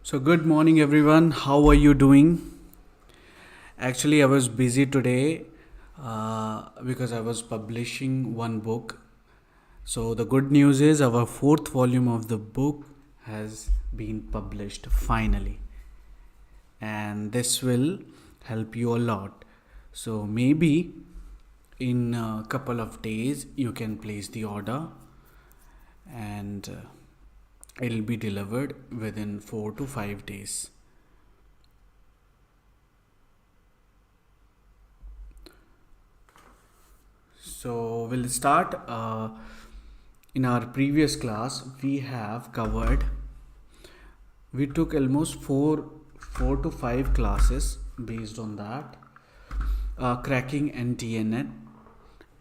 So, good morning, everyone. How are you doing? Actually, I was busy today because I was publishing one book. So, the good news is our fourth volume of the book has been published finally, and this will help you a lot. So, maybe in a couple of days, you can place the order and it'll be delivered within 4 to 5 days. So we'll start. In our previous class, we have covered. We took almost four to five classes based on that. Cracking NTA Net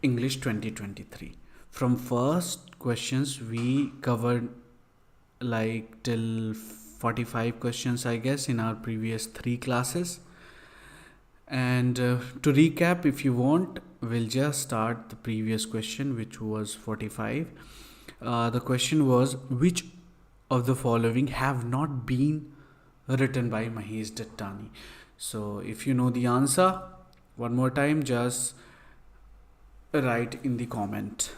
English 2023. From first questions, we covered like till 45 questions, I guess, in our previous three classes. And to recap, if you want, we'll just start the previous question, which was 45. The question was, which of the following have not been written by Mahesh Dattani? So if you know the answer, one more time, just write in the comment.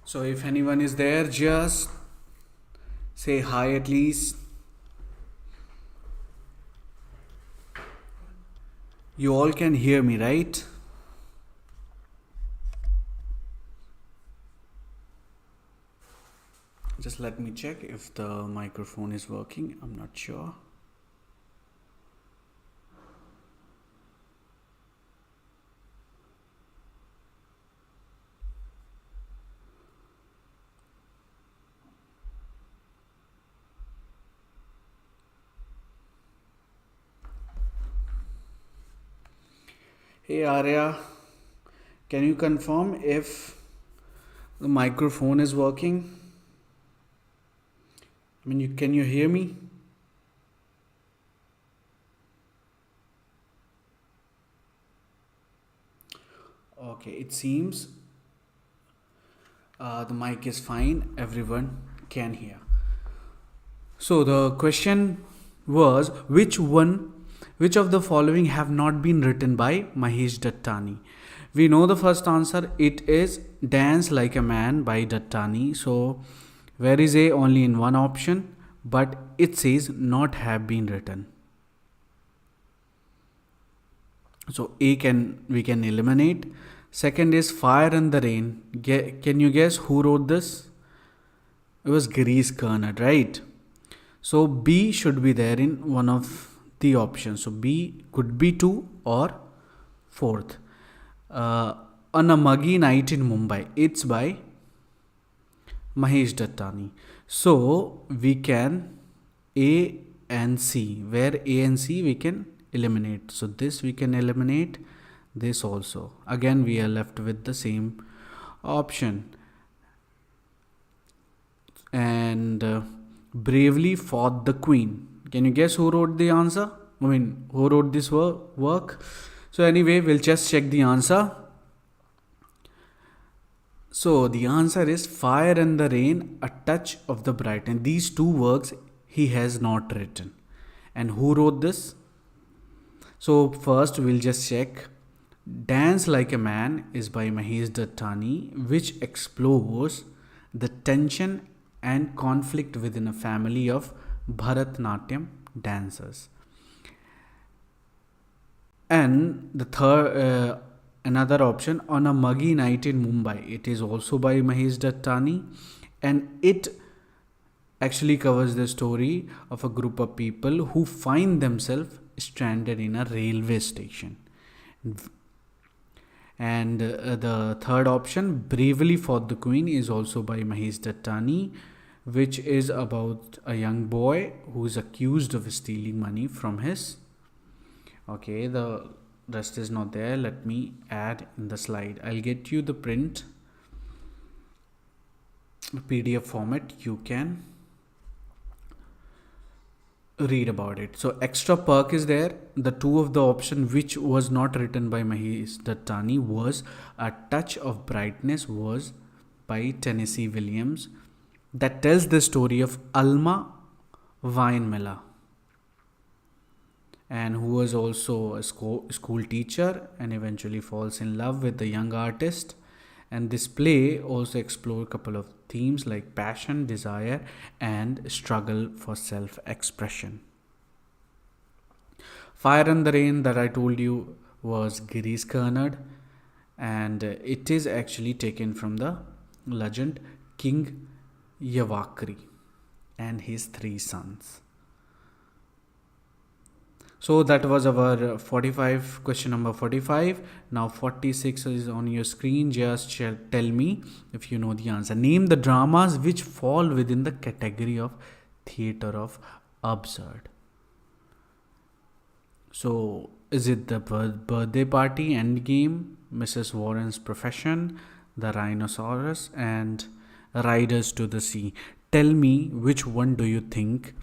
So if anyone is there, just say hi at least. You all can hear me, right? Just let me check if the microphone is working. I'm not sure. Hey Arya, can you confirm if the microphone is working? Can you hear me? Okay, it seems the mic is fine. Everyone can hear. So the question was, which of the following have not been written by Mahesh Dattani? We know the first answer. It is Dance Like a Man by Dattani. So where is A? Only in one option, but it says not have been written. So we can eliminate. Second is Fire and the Rain. Can you guess who wrote this? It was Girish Karnad, right? So B should be there in one of the options. So B could be 2 or 4th. On a Muggy Night in Mumbai. It's by Mahesh Dattani. So we can A and C. Where A and C we can eliminate. So this we can eliminate. This also. Again we are left with the same option. And Bravely Fought the Queen. Can you guess who wrote the answer? Who wrote this work? So anyway, we'll just check the answer. So the answer is Fire and the Rain, A Touch of the Bright. And these two works he has not written. And who wrote this? So first we'll just check. Dance Like a Man is by Mahesh Dattani, which explores the tension and conflict within a family of Bharatnatyam dancers. And the third, another option, On a Muggy Night in Mumbai. It is also by Mahesh Dattani, and it actually covers the story of a group of people who find themselves stranded in a railway station. And the third option, Bravely Fought the Queen, is also by Mahesh Dattani, which is about a young boy who is accused of stealing money from his. Okay, the rest is not there. Let me add in the slide. I'll get you the print. PDF format, you can read about it. So extra perk is there. The two of the option which was not written by Mahesh Dattani was A Touch of Brightness was by Tennessee Williams, that tells the story of Alma Weinmiller, and who was also a school teacher and eventually falls in love with the young artist. And this play also explored a couple of themes like passion, desire, and struggle for self-expression. Fire and the Rain, that I told you, was Girish Karnad, and it is actually taken from the legend King Yavakri and his three sons. So that was our 45, question number 45. Now 46 is on your screen. Just tell me if you know the answer. Name the dramas which fall within the category of theatre of absurd. So is it the Birthday Party, Endgame, Mrs. Warren's Profession, The Rhinoceros, and Riders to the Sea? Tell me which one do you think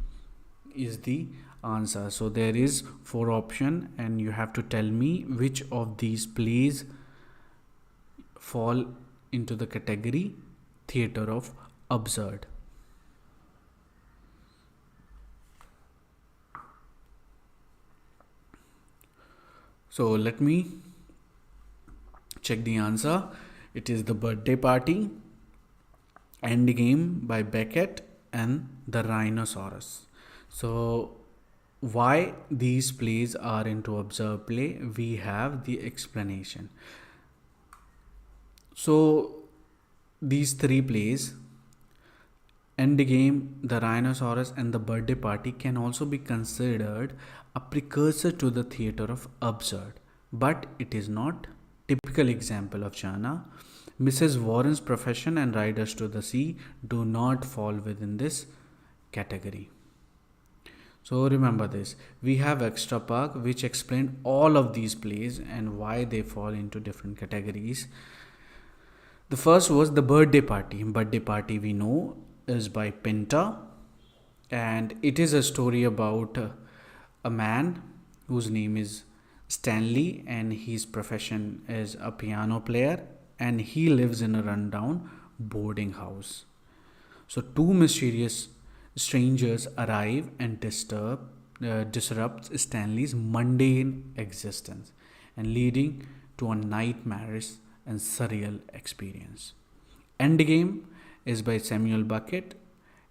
is the answer. So there is 4 option and you have to tell me which of these plays fall into the category theatre of absurd. So let me check the answer. It is The Birthday Party, Endgame by Beckett, and The Rhinoceros. So why these plays are into absurd play, we have the explanation. So these 3 plays, Endgame, The Rhinoceros, and The Birthday Party, can also be considered a precursor to the theatre of absurd, but it is not typical example of genre. Mrs. Warren's Profession and Riders to the Sea do not fall within this category. So remember this, we have extra park which explained all of these plays and why they fall into different categories. The first was The Birthday Party. Birthday Party, we know, is by Pinter, and it is a story about a man whose name is Stanley and his profession is a piano player, and he lives in a rundown boarding house. So 2 mysterious strangers arrive and disrupt Stanley's mundane existence and leading to a nightmarish and surreal experience. Endgame is by Samuel Beckett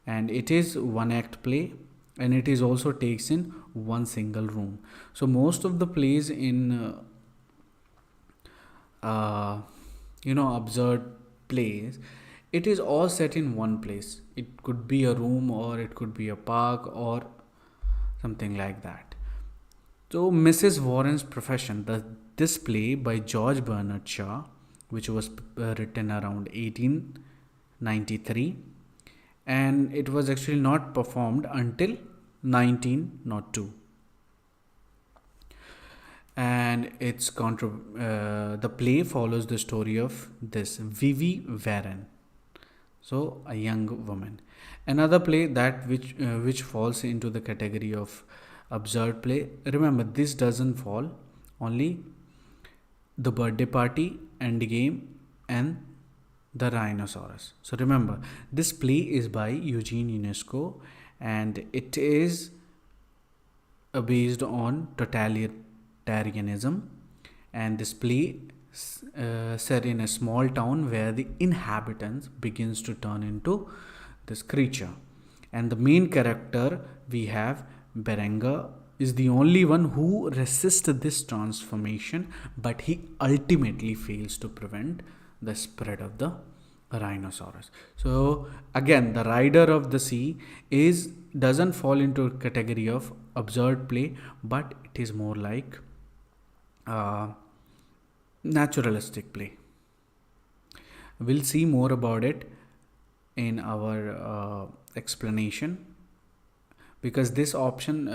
and it is 1-act play, and it is also takes in one single room. So most of the plays in absurd plays, it is all set in one place. It could be a room or it could be a park or something like that. So Mrs. Warren's Profession, this play by George Bernard Shaw, which was written around 1893, and it was actually not performed until 1902. And it's the play follows the story of this Vivi Warren, so a young woman. Another play that which falls into the category of absurd play. Remember, this doesn't fall, only The Birthday Party, Endgame, and The Rhinoceros. So remember, this play is by Eugene Ionesco and it is based on totalitarianism, and this play set in a small town where the inhabitants begins to turn into this creature, and the main character we have Berenger is the only one who resists this transformation, but he ultimately fails to prevent the spread of the rhinoceros. So again, the Rider of the Sea doesn't fall into a category of absurd play, but it is more like naturalistic play. We'll see more about it in our explanation, because this option,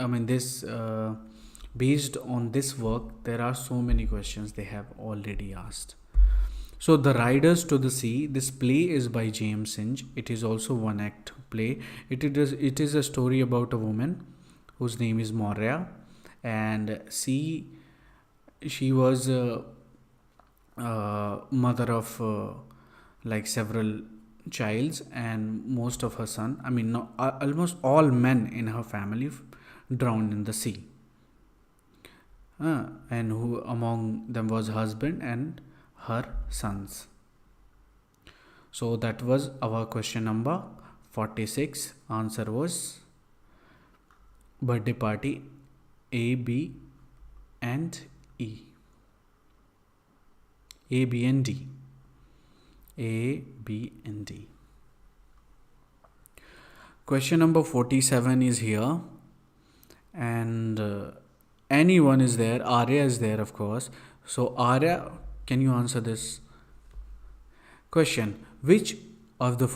based on this work, there are so many questions they have already asked. So the Riders to the Sea, this play is by James Inge. It is also one act play. It is a story about a woman whose name is Moria, and she was mother of like several childs, and most of her son, I mean no, almost all men in her family drowned in the sea. And who among them was husband and her sons. So that was our question number 46. Answer was birthday party A, B, and E. A, B, and D. A, B, and D. Question number 47 is here, and anyone is there. Arya is there, of course. So, Arya, can you answer this question? Which of the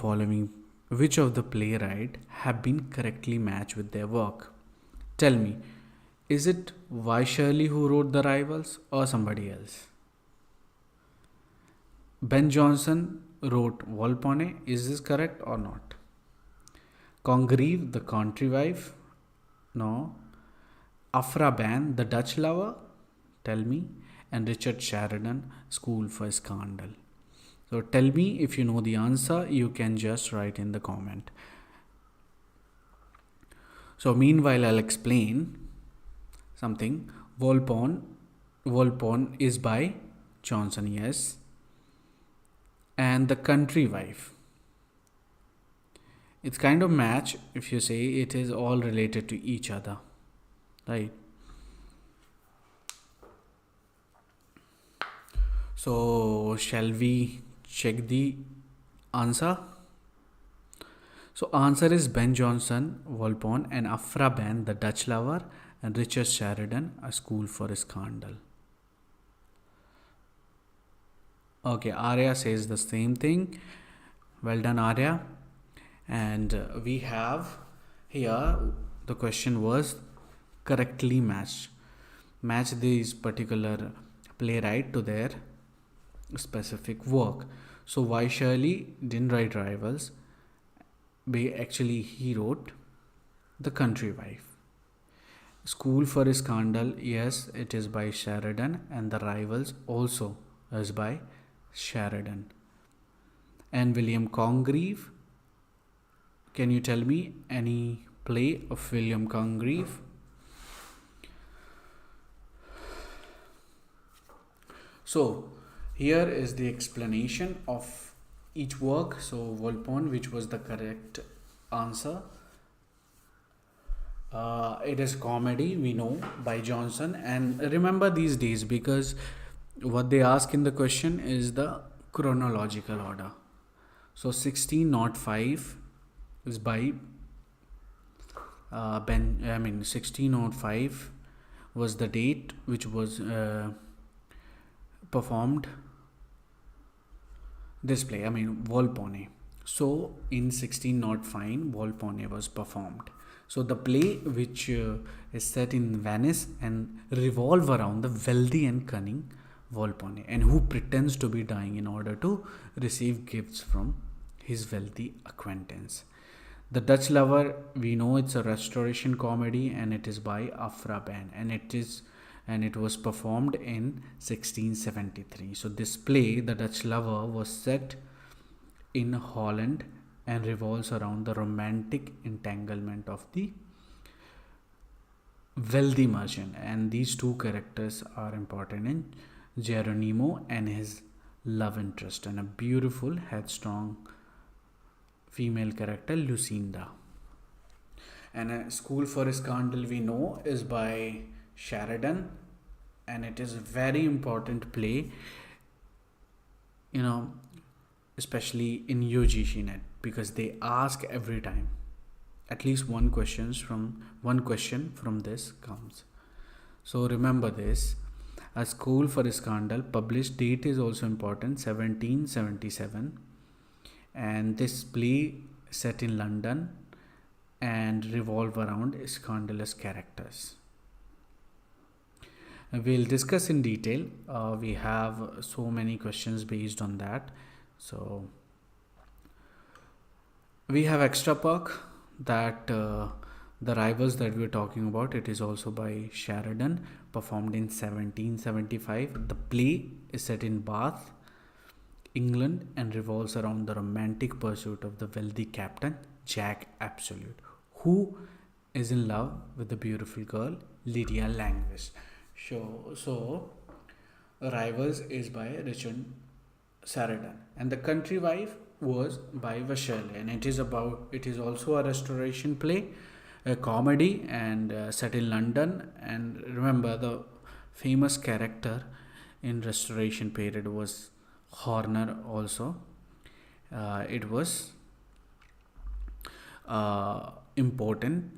playwright have been correctly matched with their work? Tell me, is it Y. Shirley who wrote The Rivals or somebody else? Ben Jonson wrote Volpone. Is this correct or not? Congreve, The Country Wife? No. Afra Ban, The Dutch Lover? Tell me. And Richard Sheridan, School for Scandal. So tell me if you know the answer. You can just write in the comment. So meanwhile, I'll explain something. Volpone is by Johnson, yes. And The Country Wife, it's kind of match if you say it is all related to each other, right? So shall we check the answer? So answer is Ben Jonson, Volpone, and Afra Ban, The Dutch Lover, and Richard Sheridan, A School for Scandal. Okay, Arya says the same thing. Well done, Arya. And we have here, the question was correctly match this particular playwright to their specific work. So Y. Shirley didn't write Rivals. Actually, he wrote The Country Wife. School for Scandal, yes, it is by Sheridan, and The Rivals also is by Sheridan. And William Congreve, can you tell me any play of William Congreve? So here is the explanation of each work. So Volpone, which was the correct answer. It is comedy, we know, by Johnson. And remember these days, because what they ask in the question is the chronological order. So 1605 is by 1605 was the date which was performed this play, Volpone. So in 1605 Volpone was performed. So the play, which is set in Venice and revolve around the wealthy and cunning Volpone, and who pretends to be dying in order to receive gifts from his wealthy acquaintance. The Dutch Lover, we know it's a restoration comedy, and it is by Afra Ban, and it was performed in 1673. So this play, The Dutch Lover, was set in Holland and revolves around the romantic entanglement of the wealthy merchant, and these two characters are important in Geronimo and his love interest, and a beautiful, headstrong female character, Lucinda. And A School for Scandal, we know, is by Sheridan, and it is a very important play, especially in UGC net, because they ask every time at least one question from this comes. So remember this. A School for Scandal, published date is also important, 1777, and this play set in London and revolve around scandalous characters. We'll discuss in detail. We have so many questions based on that. So we have extra perk that the rivals that we're talking about, it is also by Sheridan, performed in 1775. The play is set in Bath, England, and revolves around the romantic pursuit of the wealthy captain Jack Absolute, who is in love with the beautiful girl Lydia Languish. So Rivals is by Richard Sheridan, and the country wife was by Vashelle, and it is also a restoration play, a comedy, and set in London. And remember, the famous character in restoration period was Horner also. It was important,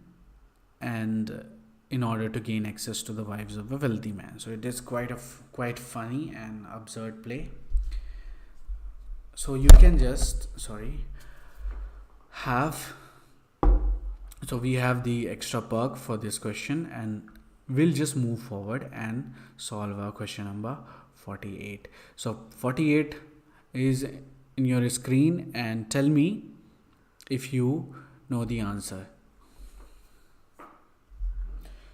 and in order to gain access to the wives of a wealthy man. So it is quite funny and absurd play. So you can just have so we have the extra perk for this question, and we'll just move forward and solve our question number 48. So 48 is in your screen, and tell me if you know the answer.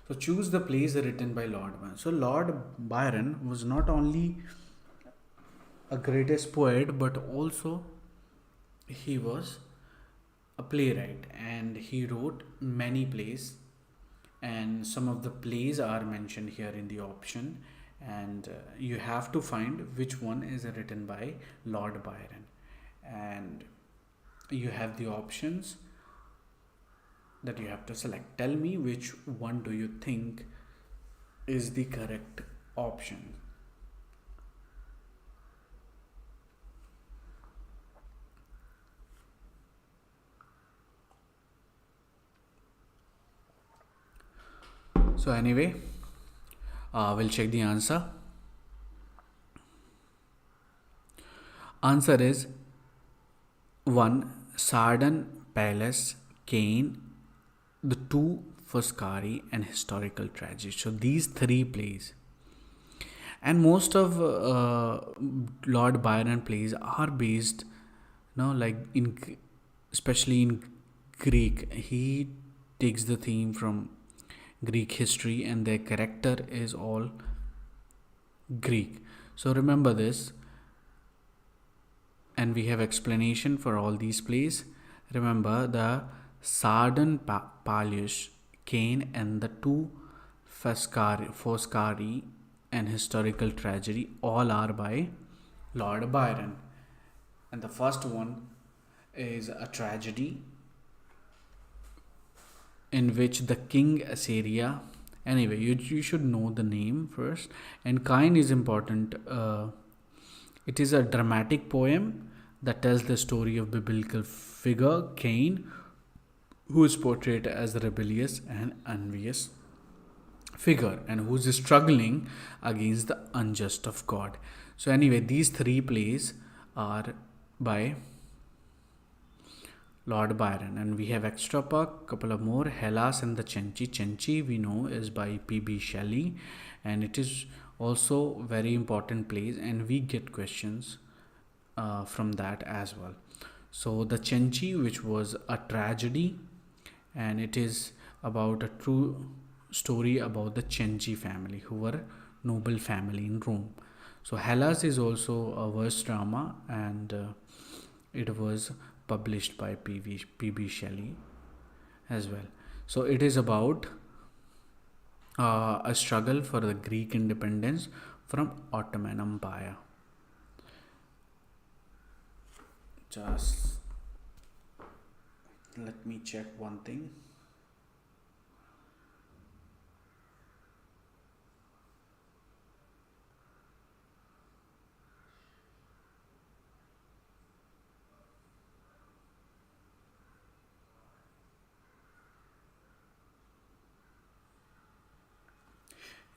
So choose the plays written by Lord Byron. So Lord Byron was not only a greatest poet, but also he was a playwright, and he wrote many plays, and some of the plays are mentioned here in the option, and you have to find which one is written by Lord Byron, and you have the options that you have to select. Tell me which one do you think is the correct option. So anyway, we'll check the answer. Answer is 1. Sardan Palace, Cain, The Two Foscari, and Historical Tragedy. So these three plays, and most of Lord Byron plays are based, especially in Greek. He takes the theme from Greek history, and their character is all Greek. So remember this, and we have explanation for all these plays. Remember, the Sardan Palace, Cain, and the Two Foscari, and Historical Tragedy all are by Lord Byron. And the first one is a tragedy in which the king Assyria, anyway, you should know the name first. And Cain is important. It is a dramatic poem that tells the story of biblical figure Cain, who is portrayed as a rebellious and envious figure, and who's struggling against the unjust of God. So anyway, these three plays are by Lord Byron, and we have extra perk, couple of more. Hellas and the Cenci. Cenci we know is by P.B. Shelley, and it is also very important plays, and we get questions from that as well. So the Cenci, which was a tragedy, and it is about a true story about the Cenci family, who were noble family in Rome. So Hellas is also a verse drama, and it was published by P.B. Shelley as well. So it is about a struggle for the Greek independence from Ottoman Empire. Just let me check one thing.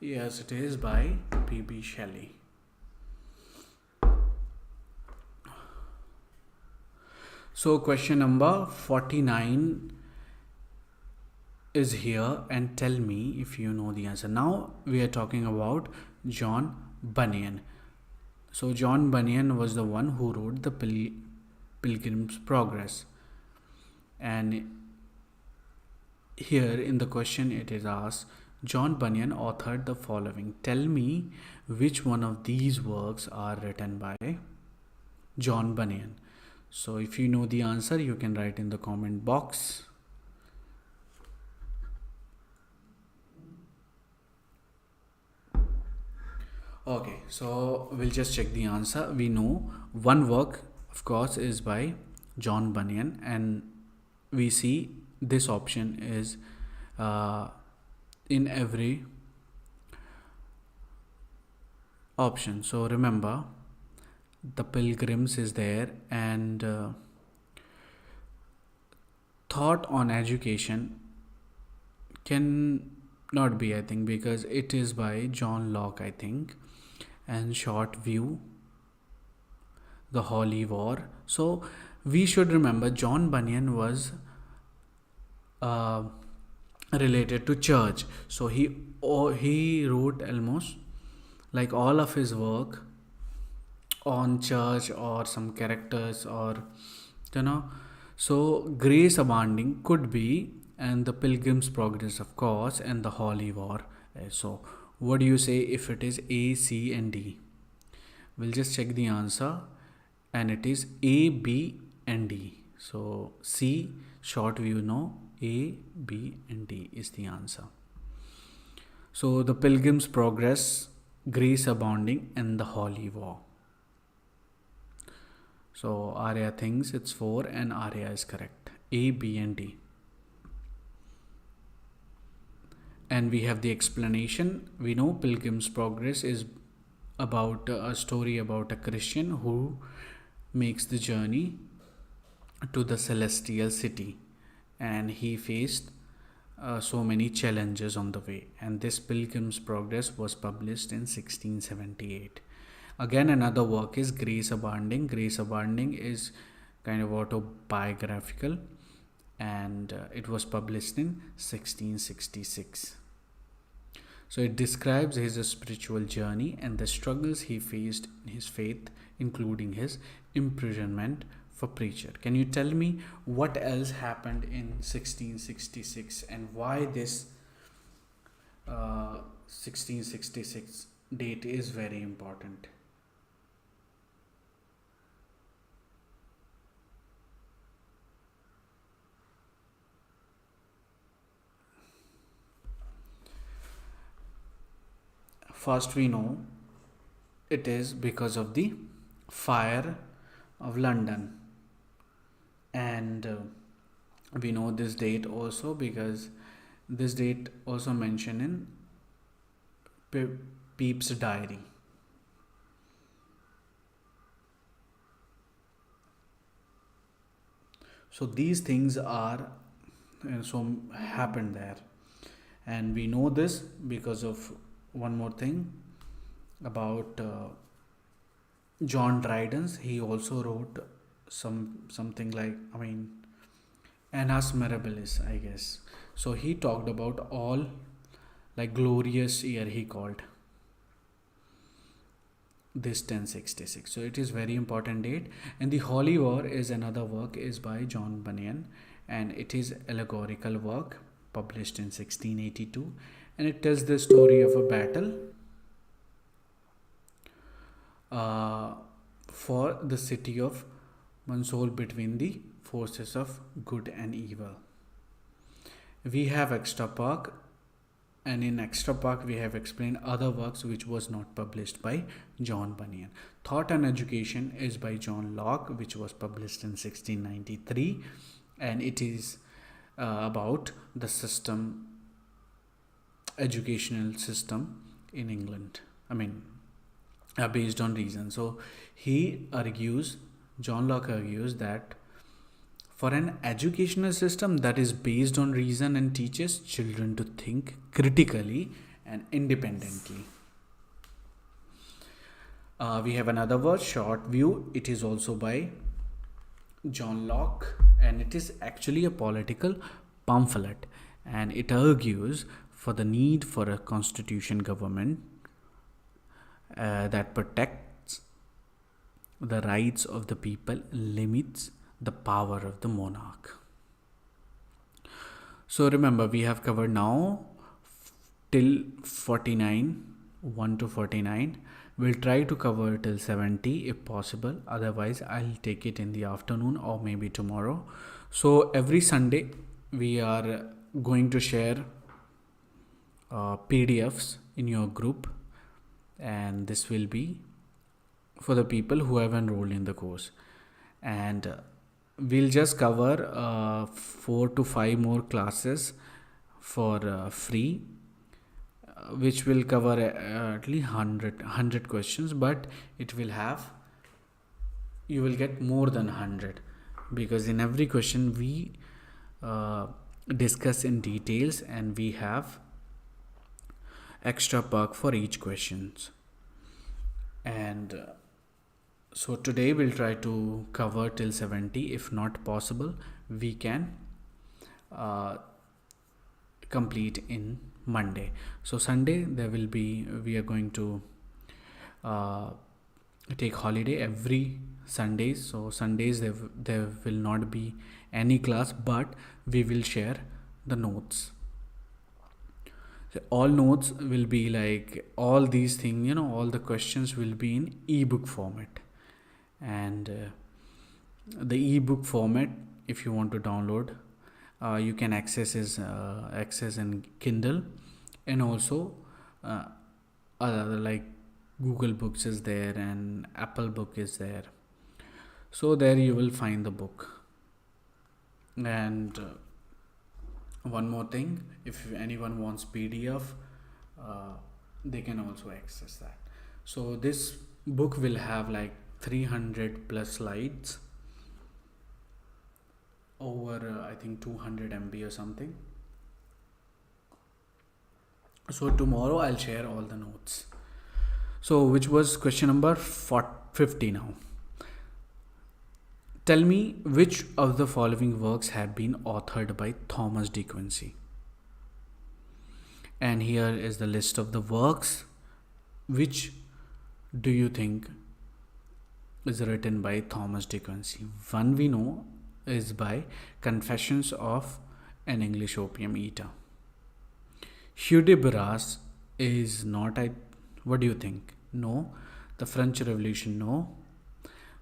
Yes, it is by P.B. Shelley. So question number 49 is here and tell me if you know the answer. Now we are talking about John Bunyan. So John Bunyan was the one who wrote the Pilgrim's Progress. And here in the question it is asked, John Bunyan authored the following. Tell me which one of these works are written by John Bunyan. So if you know the answer, you can write in the comment box. Okay, so we'll just check the answer. We know one work, of course, is by John Bunyan, and we see this option is in every option. So remember, the Pilgrims is there, and thought on education can not be, I think, because it is by John Locke, I think, and short view, the Holy War. So we should remember John Bunyan was related to church, so he wrote almost like all of his work on church or some characters, or you know. So grace abounding could be, and the Pilgrim's Progress, of course, and the Holy War. So what do you say if it is A, C and D? We'll just check the answer, and it is A, B and D. So C, short view, no. A, B and D is the answer. So the Pilgrim's Progress, grace abounding and the Holy War. So Arya thinks it's 4 and Arya is correct. A, B and D. And we have the explanation. We know Pilgrim's Progress is about a story about a Christian who makes the journey to the celestial city, and he faced so many challenges on the way, and this Pilgrim's Progress was published in 1678. Again, another work is Grace Abounding. Grace Abounding is kind of autobiographical, and it was published in 1666. So it describes his spiritual journey and the struggles he faced in his faith, including his imprisonment for preacher. Can you tell me what else happened in 1666 and why this 1666 date is very important? First, we know it is because of the fire of London, and we know this date also because this date also mentioned in Pepys' diary. So these things are so happened there, and we know this because of one more thing about John Dryden's. He also wrote something like, Annus Mirabilis, I guess. So he talked about all like glorious year, he called this 1066. So it is very important date. And the Holy War is another work, is by John Bunyan, and it is allegorical work published in 1682, and it tells the story of a battle for the city of Montreal between the forces of good and evil. We have extra park, and in extra park we have explained other works which was not published by John Bunyan. Thought and Education is by John Locke, which was published in 1693, and it is about the system, educational system in England, based on reason. So John Locke argues that for an educational system that is based on reason and teaches children to think critically and independently. We have another word, Short View. It is also by John Locke, and it is actually a political pamphlet, and it argues for the need for a constitution government that protects the rights of the people, limits the power of the monarch. So remember, we have covered now till 49, 1 to 49. We'll try to cover till 70 if possible. Otherwise, I'll take it in the afternoon or maybe tomorrow. So every Sunday, we are going to share PDFs in your group, and this will be for the people who have enrolled in the course. And we'll just cover 4 to 5 more classes for free, which will cover at least 100 questions, but it will have, you will get more than 100, because in every question we discuss in details, and we have extra perk for each questions. And so today we'll try to cover till 70. If not possible, we can complete in Monday. So Sunday we are going to take holiday every Sundays. So Sundays there will not be any class, but we will share the notes. So all notes will be like all these things, all the questions will be in ebook format. And the ebook format, if you want to download, you can access in Kindle, and also like Google Books is there and Apple Book is there. So there you will find the book. And one more thing, if anyone wants PDF, they can also access that. So this book will have like 300 plus slides over I think 200 MB or something. So tomorrow I'll share all the notes. So which was question number 50 now. Tell me which of the following works have been authored by Thomas de Quincey. And here is the list of the works. Which do you think is written by Thomas de Quincey? One we know is by Confessions of an English Opium Eater. Hudibras is not, what do you think? No. The French Revolution, no,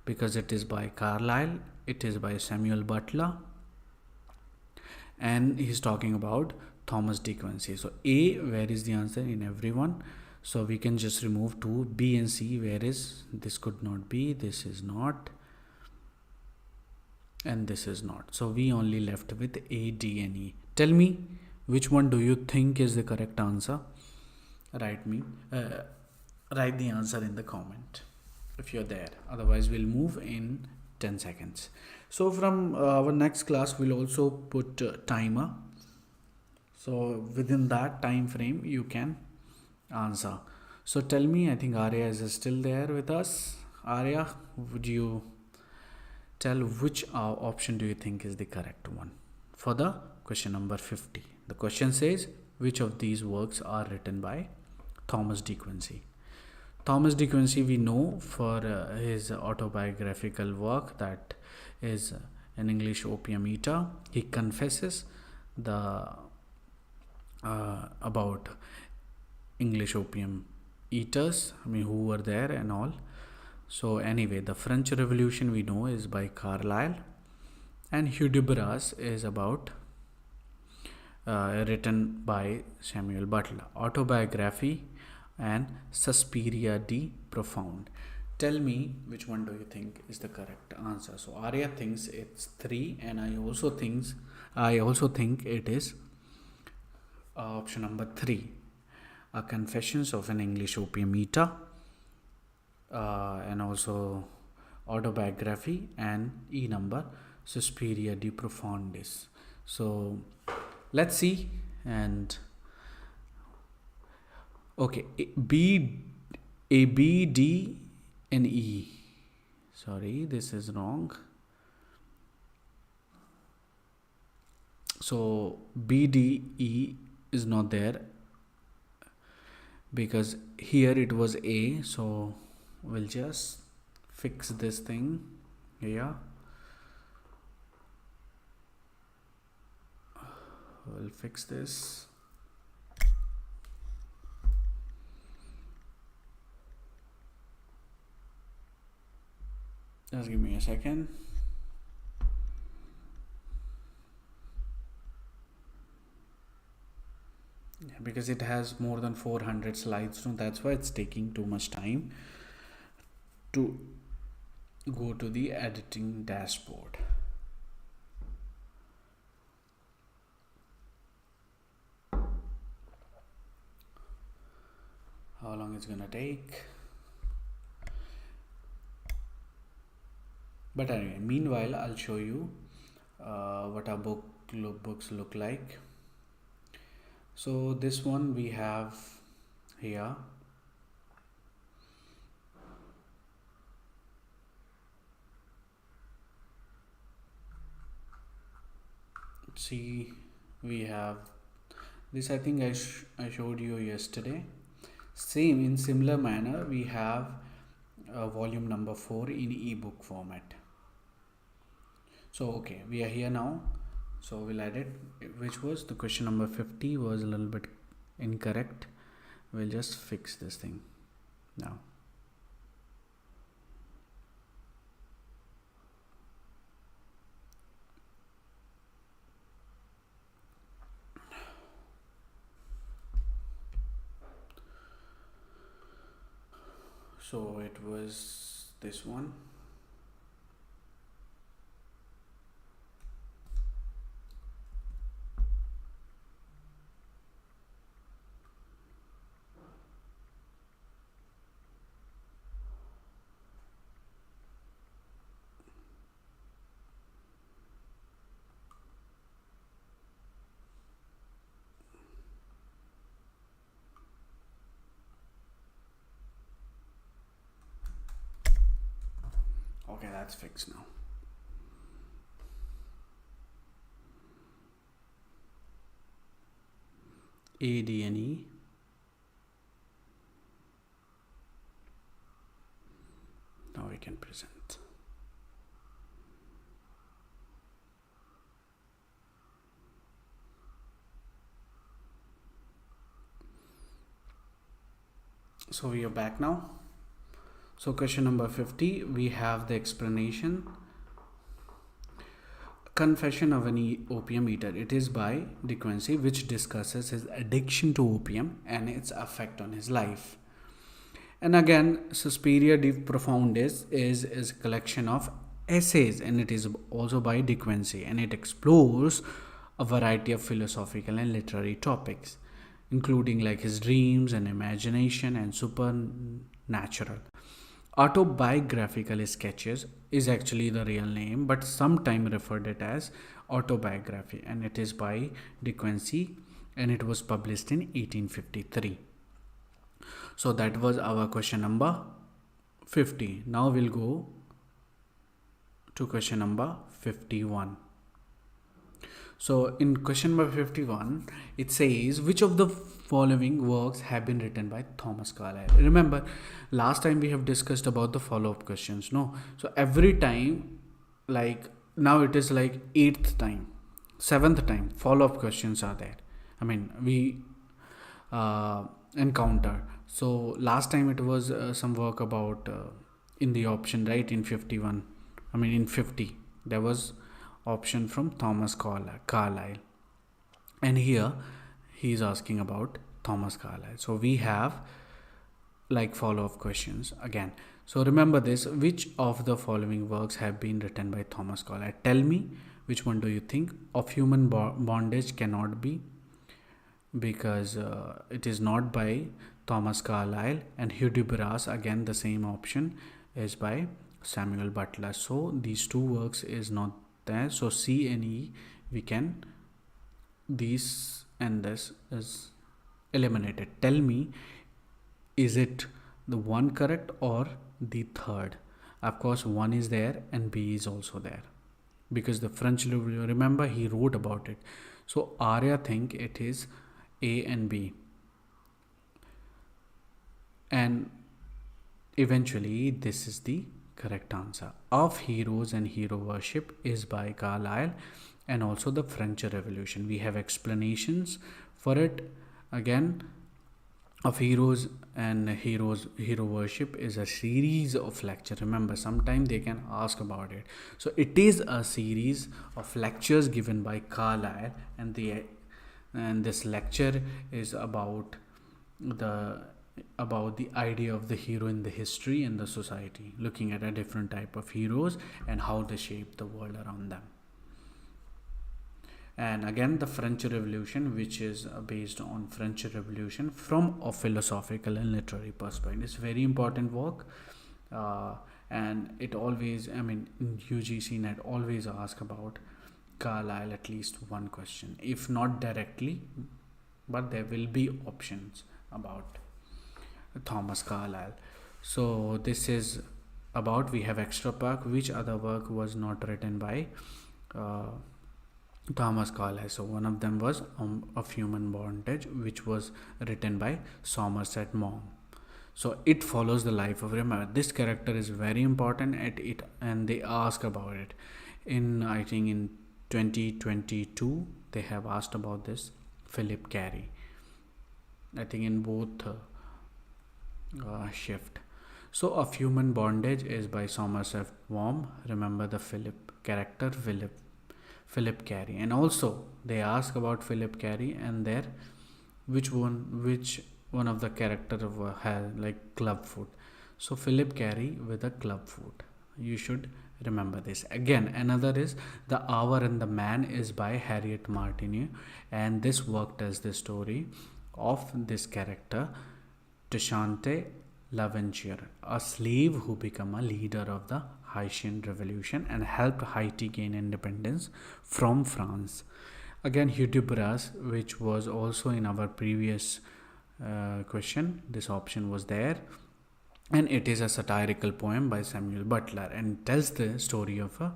because it is by Carlyle, it is by Samuel Butler, and he's talking about Thomas de Quincey. So A, where is the answer in everyone? So we can just remove 2. B and C, where is, this could not be, this is not, and this is not. So we only left with A, D and E. Tell me which one do you think is the correct answer. Write the answer in the comment if you're there. Otherwise we'll move in 10 seconds. So from our next class we'll also put timer. So within that time frame you can answer. So tell me, I think Arya is still there with us. Arya, would you tell which option do you think is the correct one for the question number 50? The question says, which of these works are written by Thomas de Quincey? Thomas de Quincey we know for his autobiographical work, that is An English Opium Eater. He confesses about English opium eaters, who were there and all. So anyway, the French Revolution we know is by Carlyle, and Hudibras is about written by Samuel Butler. Autobiography and Suspiria de Profound. Tell me which one do you think is the correct answer. So Arya thinks it's 3, and I also think it is option number 3, A Confessions of an English Opium Eater, and also autobiography, and E number, Suspiria de Profundis. So let's see. And okay, A, B, D and E. Sorry, this is wrong. So BDE is not there because here it was A, so we'll just fix this thing here. We'll fix this. Just give me a second. Yeah, because it has more than 400 slides, so that's why it's taking too much time to go to the editing dashboard. How long it's gonna take? But anyway, meanwhile I'll show you what our books look like. So this one we have here. See, we have this. I think I showed you yesterday. Same, in similar manner we have volume number 4 in ebook format. So okay, we are here now, so we'll add it, which was the question number 50 was a little bit incorrect. We'll just fix this thing now. So it was this one. Okay, that's fixed now. ADNE. Now we can present. So we are back now. So question number 50, we have the explanation. Confession of an opium eater. It is by De Quincey, which discusses his addiction to opium and its effect on his life. And again, Suspiria de Profundis is a collection of essays, and it is also by De Quincey, and it explores a variety of philosophical and literary topics, including like his dreams and imagination and supernatural. Autobiographical sketches is actually the real name, but sometimes referred it as autobiography, and it is by De Quincey, and it was published in 1853. So that was our question number 50. Now we'll go to question number 51. So in question number 51, it says, which of the following works have been written by Thomas Carlyle? Remember, last time we have discussed about the follow-up questions, no? So every time, like now it is like 8th time, 7th time, follow-up questions are there. I mean, we encounter. So last time it was some work about in the option, right? In 51, I mean in 50, there was option from Thomas Carlyle, and here he is asking about Thomas Carlyle. So we have like follow-up questions again. So remember this, which of the following works have been written by Thomas Carlyle? Tell me, which one do you think? Of Human Bondage cannot be, because it is not by Thomas Carlyle. And Hudibras, again the same option, is by Samuel Butler. So these two works is not there. So C and E, we can, these and this is eliminated. Tell me, is it the one correct or the third? Of course, one is there and B is also there. because the French Revolution, remember, he wrote about it. So Arya think it is A and B. And eventually, this is the correct answer. Of Heroes and Hero Worship is by Carlyle, and also the French Revolution. We have explanations for it. Again, of Heroes and Hero Worship is a series of lectures. Remember, sometimes they can ask about it. So it is a series of lectures given by Carlyle, and this lecture is about the idea of the hero in the history and the society, looking at a different type of heroes and how they shape the world around them. And again, the French Revolution, which is based on French Revolution from a philosophical and literary perspective. It's very important work, and it always, in UGC net always ask about Carlyle at least one question, if not directly, but there will be options about Thomas Carlyle. So this is about, we have extra work. Which other work was not written by Thomas Carlyle? So one of them was Of Human Bondage, which was written by Somerset Maugham. So it follows the life of, remember, this character is very important at it, and they ask about it in, I think in 2022 they have asked about this Philip Carey, I think in both shift. So Of Human Bondage is by Somerset Maugham. Remember the character Philip Carey. And also they ask about Philip Carey, and there which one of the character has like club foot. So Philip Carey with a club foot, you should remember this. Again, another is The Hour and the Man is by Harriet Martineau, and this work tells the story of this character Tashante Laventure, a slave who became a leader of the Haitian Revolution and helped Haiti gain independence from France. Again, Hudibras, which was also in our previous question, this option was there, and it is a satirical poem by Samuel Butler and tells the story of a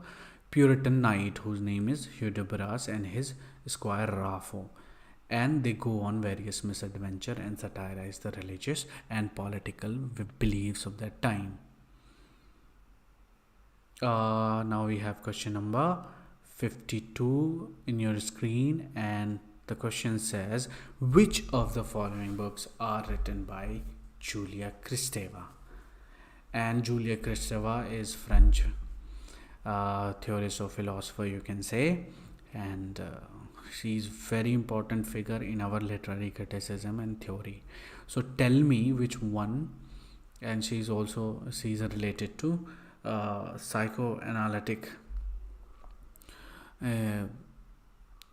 Puritan knight whose name is Hudibras and his squire Raffo, and they go on various misadventure and satirize the religious and political beliefs of that time. Now we have question number 52 in your screen, and the question says, which of the following books are written by Julia Kristeva? And Julia Kristeva is French theorist or philosopher, you can say, and she is very important figure in our literary criticism and theory. So tell me which one, and she's related to psychoanalytic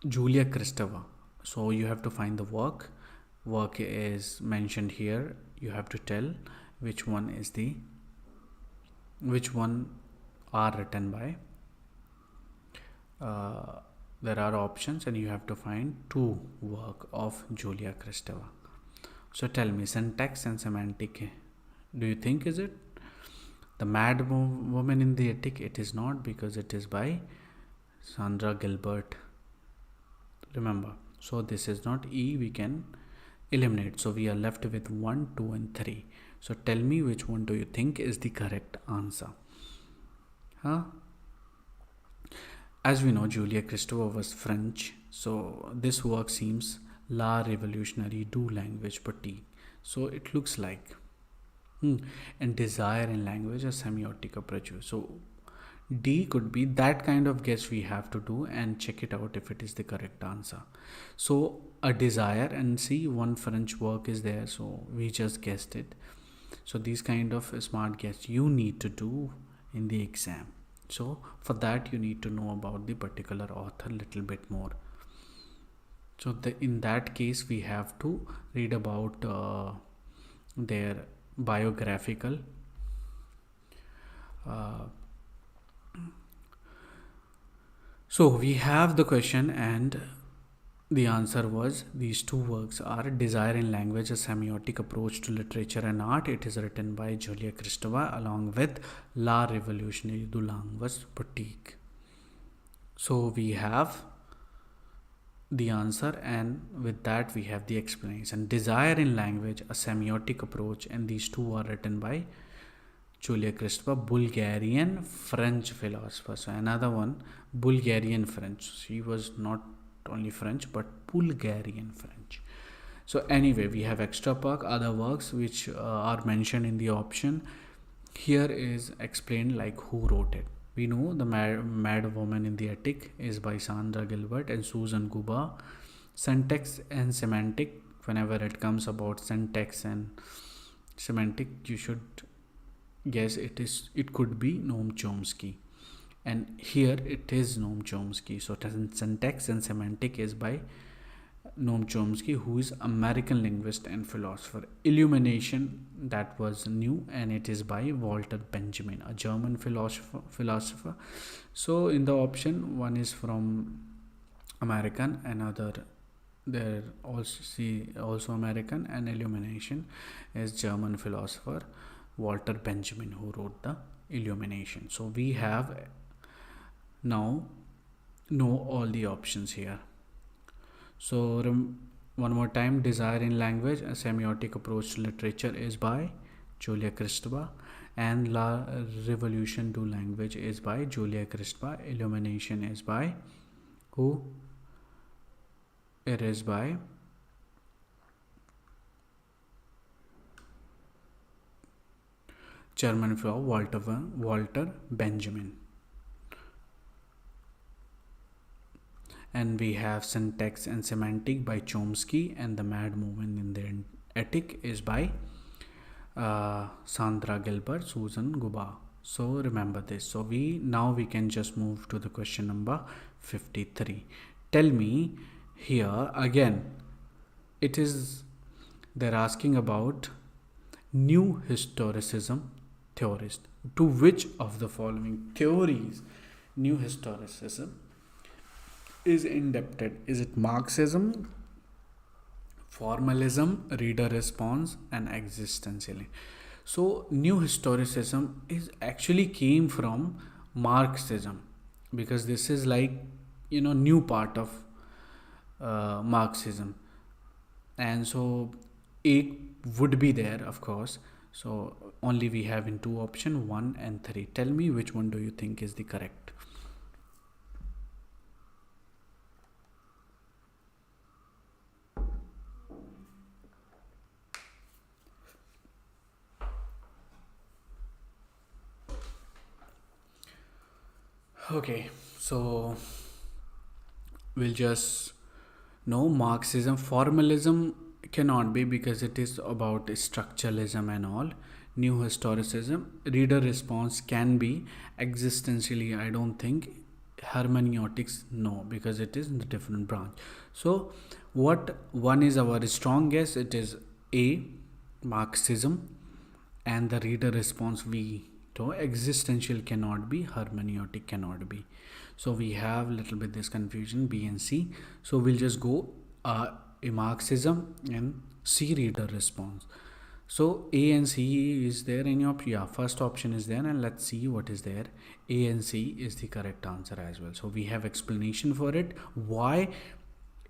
Julia Kristeva. So you have to find the work is mentioned here. You have to tell which one are written by. There are options, and you have to find two work of Julia Kristeva. So tell me, Syntax and Semantic, do you think is it? The Mad Woman in the Attic, it is not, because it is by Sandra Gilbert. Remember, so this is not E, we can eliminate. So we are left with 1, 2 and 3. So tell me which one do you think is the correct answer? As we know, Julia Kristeva was French, so this work seems La Révolutionnaire du Language Petite. So it looks like and Desire in Language, a semiotic approach. So D could be that kind of guess we have to do and check it out if it is the correct answer. So a desire, and see, one French work is there, so we just guessed it. So these kind of smart guess you need to do in the exam. So for that you need to know about the particular author a little bit more. So in that case we have to read about their biographical so we have the question, and the answer was these two works are Desire in Language, a semiotic approach to literature and art. It is written by Julia Kristeva along with La Révolutionnaire du Language Petite. So we have the answer, and with that we have the explanation. Desire in language, a semiotic approach, and these two are written by Julia Kristeva, Bulgarian French philosopher. So another one, Bulgarian French. She was not only French but Bulgarian French. So anyway, we have extra perk, other works which are mentioned in the option. Here is explained like who wrote it. We know the Mad Woman in the Attic is by Sandra Gilbert and Susan Guba. Syntax and semantic, whenever it comes about syntax and semantic, you should guess it could be Noam Chomsky. And here it is Noam Chomsky. So syntax and semantic is by Noam Chomsky, who is American linguist and philosopher. Illumination, that was new, and it is by Walter Benjamin, a German philosopher. So in the option, one is from American, another there also American, and Illumination is German philosopher Walter Benjamin, who wrote the Illumination. So we have now know all the options here. So one more time, Desire in Language, a semiotic approach to literature is by Julia Kristeva, and La Revolution to Language is by Julia Kristeva. Illumination is by who? It is by German philosopher Walter Benjamin. And we have Syntax and Semantic by Chomsky, and The Mad Woman in the Attic is by Sandra Gilbert, Susan Guba. So remember this. So we can just move to the question number 53. Tell me here again, they're asking about new historicism theorist. To which of the following theories new historicism is indebted? Is it Marxism, formalism, reader response, and existentialism? So new historicism is actually came from Marxism, because this is like new part of Marxism, and so it would be there, of course. So only we have in two option 1 and 3. Tell me which one do you think is the correct? Okay, so we'll just know Marxism. Formalism cannot be, because it is about structuralism and all. New historicism, reader response can be. Existentially, I don't think. Hermeneutics, no, because it is in the different branch. So what one is our strong guess? It is A, Marxism, and the reader response we to existential cannot be, hermeneutic cannot be. So we have little bit this confusion, B and C. So we'll just go A, Marxism, and C, reader response. So A and C is there in your first option is there, and let's see what is there. A and C is the correct answer as well. So we have explanation for it. Why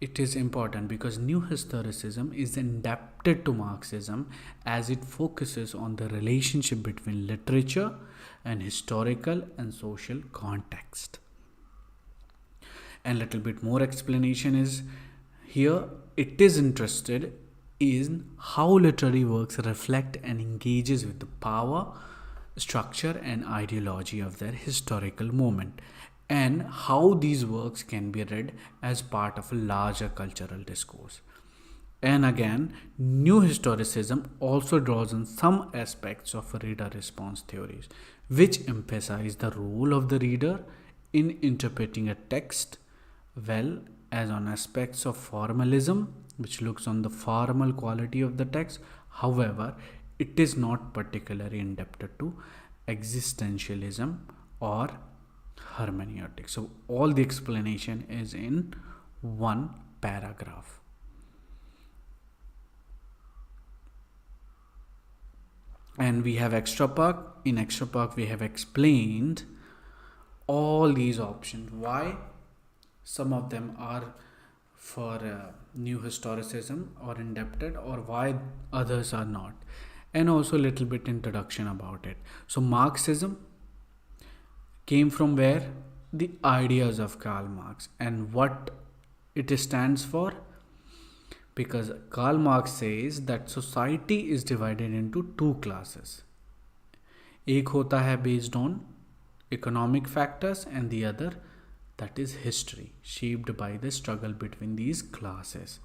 it is important? Because new historicism is indebted to Marxism, as it focuses on the relationship between literature and historical and social context. And little bit more explanation is here. It is interested in how literary works reflect and engages with the power, structure, and ideology of their historical moment, and how these works can be read as part of a larger cultural discourse. And again, new historicism also draws on some aspects of reader response theories, which emphasize the role of the reader in interpreting a text, well as on aspects of formalism, which looks on the formal quality of the text. However, it is not particularly indebted to existentialism or hermeneutics. So all the explanation is in one paragraph. And we have extra park. In extra park we have explained all these options. Why? Some of them are for new historicism or indebted, or why others are not, and also a little bit introduction about it. So Marxism came from where? The ideas of Karl Marx and what it stands for. Because Karl Marx says that society is divided into two classes. एक होता है based on economic factors and the other, that is history, shaped by the struggle between these classes.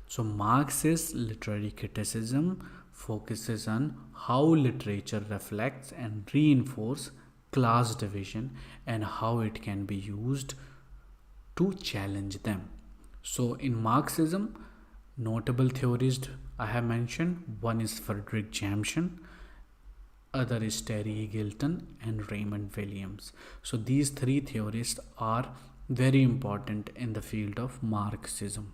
So Marx's literary criticism focuses on how literature reflects and reinforces class division and how it can be used to challenge them. So in Marxism, notable theorists I have mentioned, one is Frederick Jamson, other is Terry Gilton and Raymond Williams. So these three theorists are very important in the field of Marxism.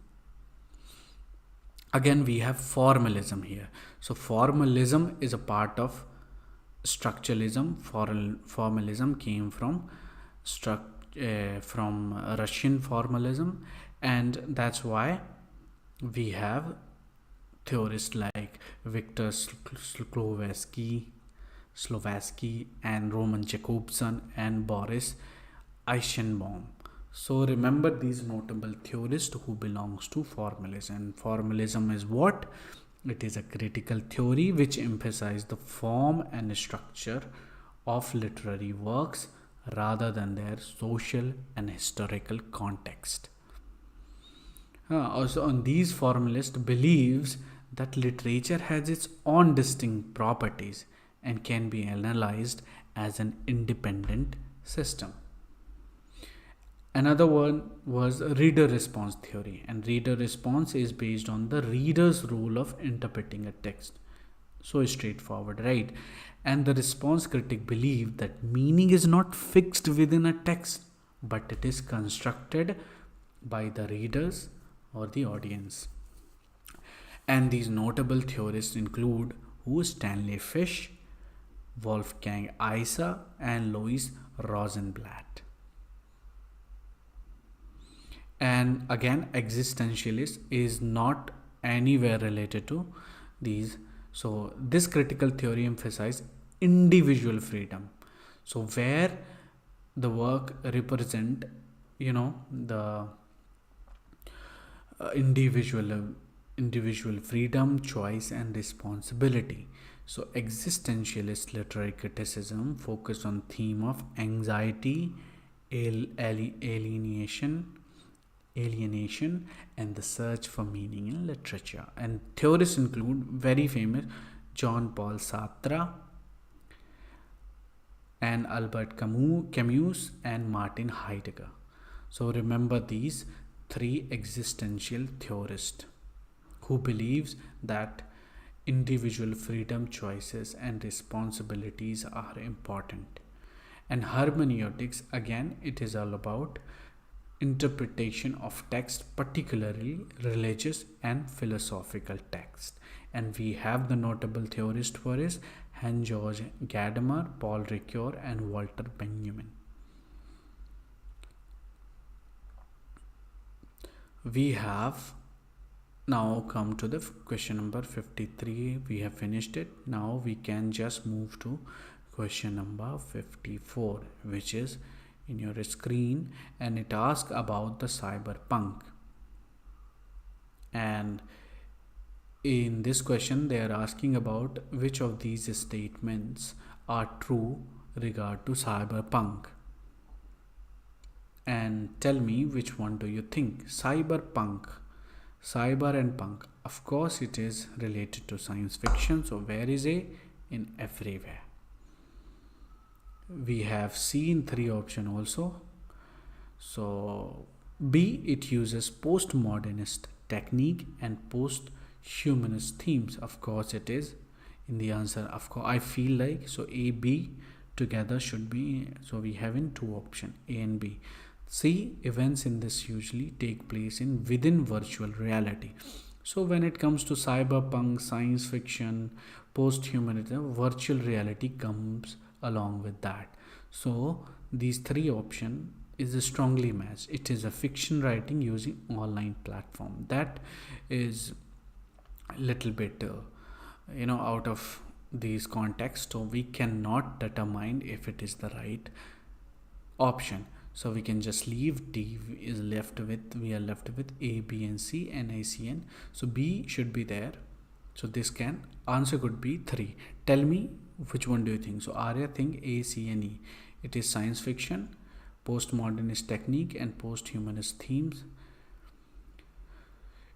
Again, we have formalism here. So formalism is a part of structuralism. Formalism came from Russian formalism, and that's why we have theorists like Victor Slovatsky and Roman Jakobson and Boris Eichenbaum. So remember these notable theorists who belongs to formalism. And formalism is what? It is a critical theory which emphasizes the form and structure of literary works rather than their social and historical context. Also, on these formalists believes that literature has its own distinct properties and can be analyzed as an independent system. Another one was reader response theory, and reader response is based on the reader's role of interpreting a text. So straightforward, right? And the response critic believed that meaning is not fixed within a text, but it is constructed by the readers or the audience. And these notable theorists include Stanley Fish, Wolfgang Iser, and Louis Rosenblatt. And again, existentialist is not anywhere related to these. So this critical theory emphasizes individual freedom. So where the work represent, the individual freedom, choice, and responsibility. So existentialist literary criticism focused on theme of anxiety, alienation, and the search for meaning in literature. And theorists include very famous Jean Paul Sartre and Albert Camus and Martin Heidegger. So remember these three existential theorists who believes that individual freedom, choices, and responsibilities are important. And hermeneutics, again, it is all about interpretation of text, particularly religious and philosophical text. And we have the notable theorists for is Hans-Georg Gadamer, Paul Ricoeur, and Walter Benjamin. We have now come to the question number 53. We have finished it. Now we can just move to question number 54, which is in your screen, and it asks about the cyberpunk. And in this question they are asking about which of these statements are true regard to cyberpunk, and tell me which one do you think. Cyberpunk, cyber and punk, of course it is related to science fiction. So where is A? In everywhere. We have C in 3 option also. So B, it uses postmodernist technique and post-humanist themes. Of course it is in the answer. Of course I feel like so A, B together should be. So we have in 2 option A and B. C, events in this usually take place in within virtual reality. So when it comes to cyberpunk, science fiction, post-humanism, virtual reality comes along with that. So these 3 options is strongly matched. It is a fiction writing using online platform. That is a little bit out of these contexts, so we cannot determine if it is the right option. So we can just leave D is left with, we are left with A, B and C and A, C, N. So B should be there. So this answer could be 3. Tell me which one do you think? So Arya think A, C and E. It is science fiction, postmodernist technique and post-humanist themes.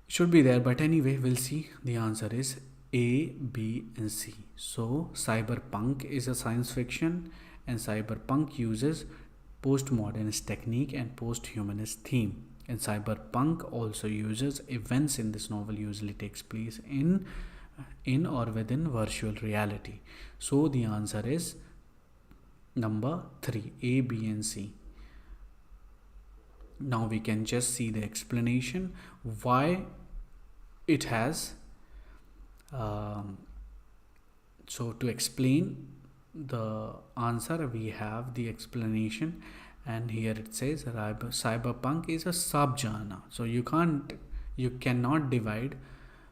It should be there, but anyway, we'll see. The answer is A, B and C. So cyberpunk is a science fiction, and cyberpunk uses postmodernist technique and post-humanist theme. And cyberpunk also uses events in this novel usually takes place in or within virtual reality. So the answer is number 3, A, B and C. Now we can just see the explanation why it has. So to explain the answer, we have the explanation, and here it says cyberpunk is a subgenre. So you cannot divide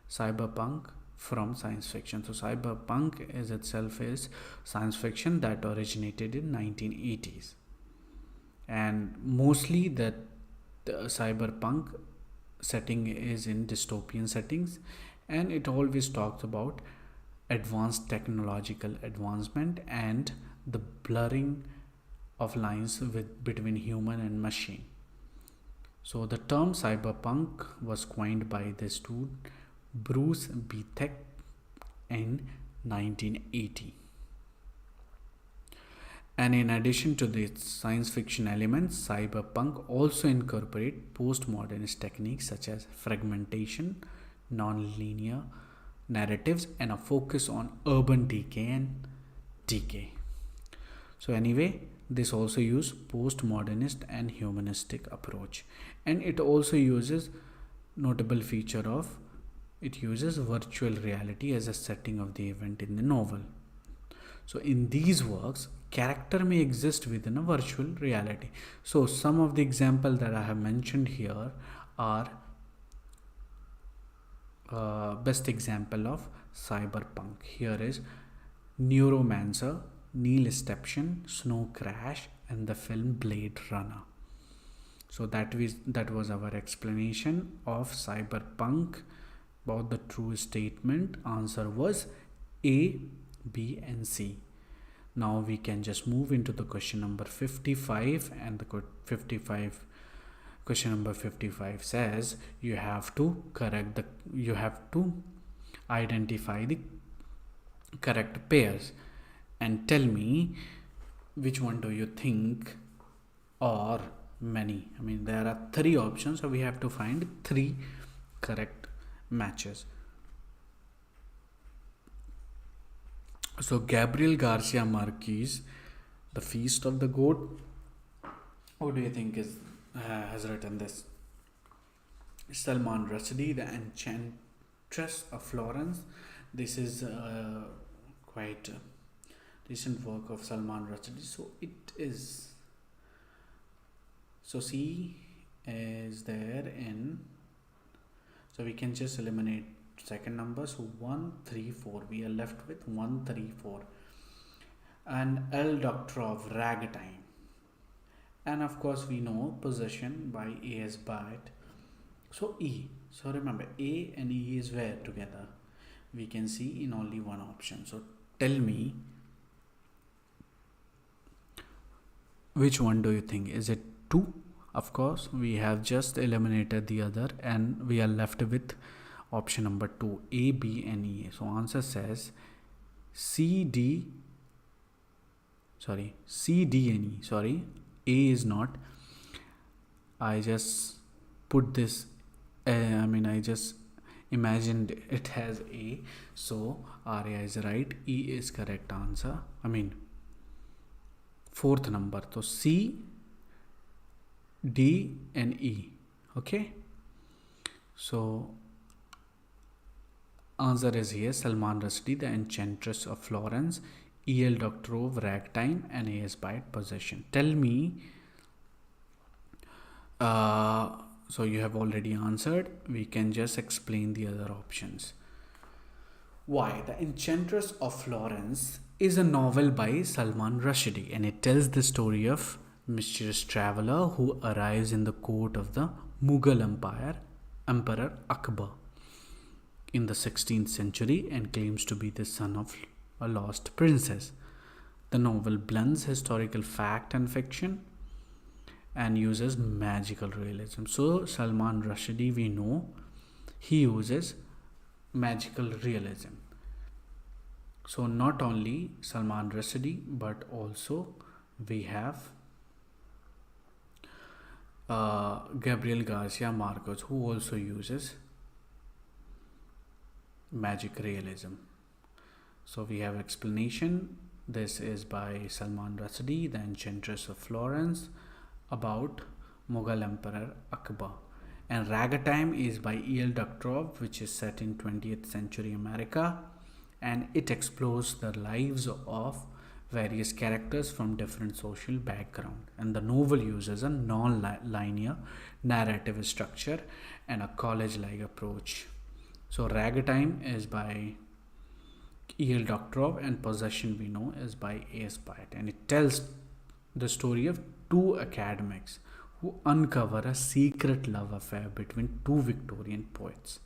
cyberpunk from science fiction. So cyberpunk is itself is science fiction that originated in 1980s, and mostly the cyberpunk setting is in dystopian settings, and it always talks about advanced technological advancement and the blurring of lines between human and machine. So the term cyberpunk was coined by this dude Bruce Beatek in 1980. And in addition to these science fiction elements, cyberpunk also incorporate postmodernist techniques such as fragmentation, non-linear narratives, and a focus on urban decay and decay. So anyway, this also uses postmodernist and humanistic approach, and it also uses notable feature of it uses virtual reality as a setting of the event in the novel. So in these works, character may exist within a virtual reality. So some of the examples that I have mentioned here are best example of cyberpunk. Here is Neuromancer, Neil Stephen, Snow Crash, and the film Blade Runner. So that was our explanation of cyberpunk. About the true statement, answer was A, B and C. Now we can just move into the question number 55, and the question number 55 says you have to identify the correct pairs and tell me which one do you think, or many. I mean, there are 3 options, so we have to find 3 correct matches. So Gabriel Garcia Marquez, The Feast of the Goat. Who do you think has written this? Salman Rushdie, The Enchantress of Florence. This is quite a recent work of Salman Rushdie. So it is. So C is there in. So we can just eliminate second number. So 1, 3, 4. We are left with 1, 3, 4. And El Doctor of Ragtime. And of course we know Possession by A.S. Bhatt. So E. So remember, A and E is where together? We can see in only one option. So tell me, which one do you think? Is it 2? Of course, we have just eliminated the other and we are left with option number 2, A, B and E. So answer says C, D and E. Sorry, A is not. I just put this, I just imagined it has A. So Arya is right. E is correct answer. Fourth number. So C, D and E. Okay. So answer is here: Salman Rushdie, The Enchantress of Florence, E.L. Doctorow, Ragtime, and A.S. Bhatt, Possession. Tell me Uh, so you have already answered. We can just explain the other options. Why? The Enchantress of Florence is a novel by Salman Rushdie, and it tells the story of mysterious traveler who arrives in the court of the Mughal Emperor Akbar in the 16th century and claims to be the son of a lost princess. The novel blends historical fact and fiction and uses magical realism. So Salman Rushdie, we know, he uses magical realism. So not only Salman Rushdie, but also we have Gabriel Garcia Marquez, who also uses magic realism. So we have explanation. This is by Salman Rushdie, The Enchantress of Florence, about Mughal Emperor Akbar. And Ragtime is by E.L. Doctorow, which is set in 20th century America, and it explores the lives of various characters from different social background. And the novel uses a non-linear narrative structure and a college-like approach. So Ragtime is by E.L. Doctorow and Possession, we know, is by A.S. Byatt, and it tells the story of two academics who uncover a secret love affair between two Victorian poets.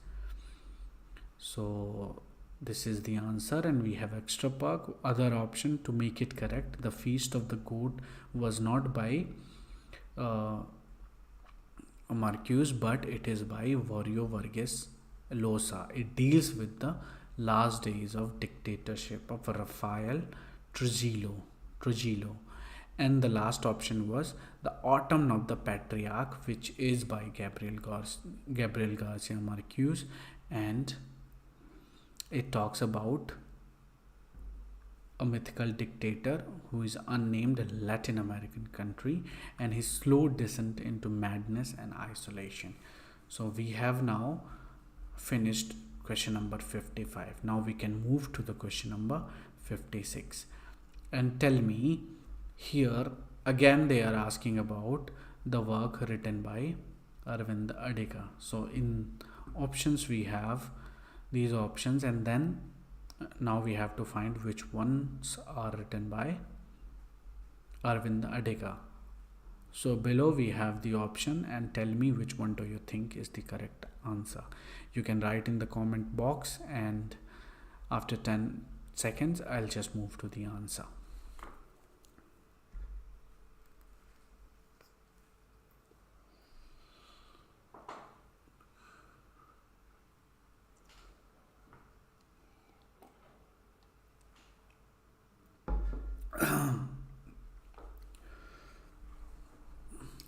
So this is the answer, and we have extra park. Other option to make it correct: The Feast of the Goat was not by Marcuse, but it is by Vario Vargas Llosa. It deals with the last days of dictatorship of Rafael Trujillo. And the last option was The Autumn of the Patriarch, which is by Gabriel Garcia Marquez, and it talks about a mythical dictator who is unnamed Latin American country and his slow descent into madness and isolation. So we have now finished question number 55. Now we can move to the question number 56. And tell me, here again they are asking about the work written by Aravind Adiga. So in options we have these options, and then now we have to find which ones are written by Aravind Adiga. So below we have the option, and tell me which one do you think is the correct answer. You can write in the comment box, and after 10 seconds I'll just move to the answer.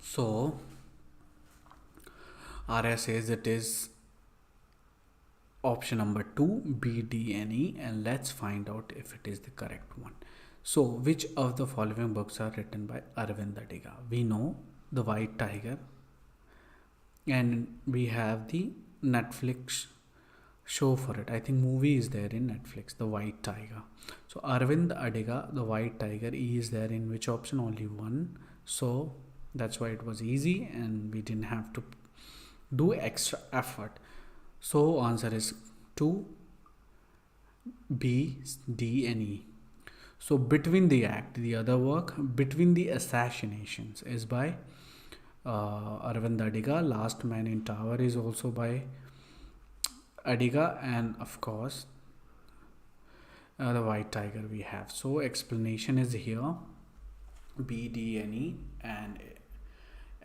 So Arya says it is option number 2, B, D, and E, and let's find out if it is the correct one. So which of the following books are written by Aravind Adiga? We know The White Tiger, and we have the Netflix show for it. I think movie is there in Netflix, The White Tiger. So Aravind Adiga, The White Tiger, E is there in which option? Only one. So that's why it was easy and we didn't have to do extra effort. So answer is 2, B, D, and E. So Between the Act, the other work, Between the Assassinations, is by Aravind Adiga. Last Man in Tower is also by Adiga, and of course The White Tiger we have. So explanation is here, B, D, and E, and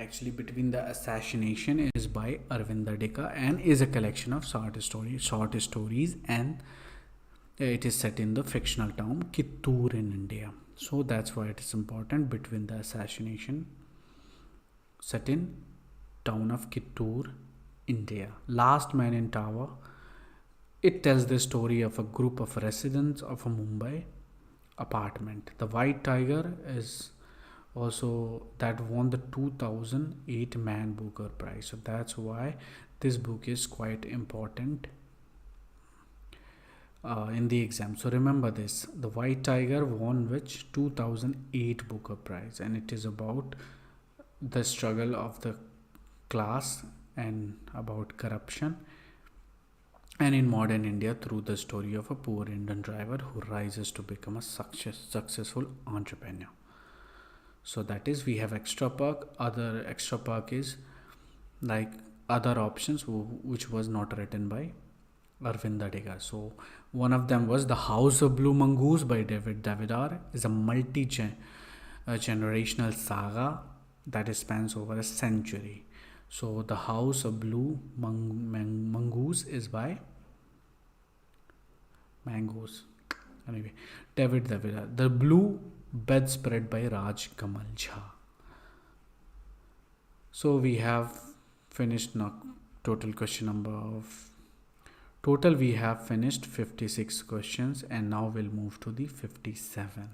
actually Between the Assassination is by Aravind Adiga and is a collection of short stories, and it is set in the fictional town Kittur in India. So that's why it is important. Between the Assassination, set in town of Kittur, India. Last Man in Tower, it tells the story of a group of residents of a Mumbai apartment. The White Tiger is also that won the 2008 Man Booker Prize. So that's why this book is quite important in the exam. So remember this, The White Tiger won which 2008 Booker Prize, and it is about the struggle of the class and about corruption, and in modern India through the story of a poor Indian driver who rises to become a successful entrepreneur. So that is, we have extra perk. Other extra perk is like other options which was not written by Arvind Adiga. So one of them was The House of Blue Mongoose by David Davidar is a generational saga that spans over a century. So The House of Blue Mongoose is by Mangoes. Anyway, David Davidar. The Blue Bedspread by Raj Kamal Jha. So we have finished now total question number of total we have finished 56 questions, and now we'll move to the 57.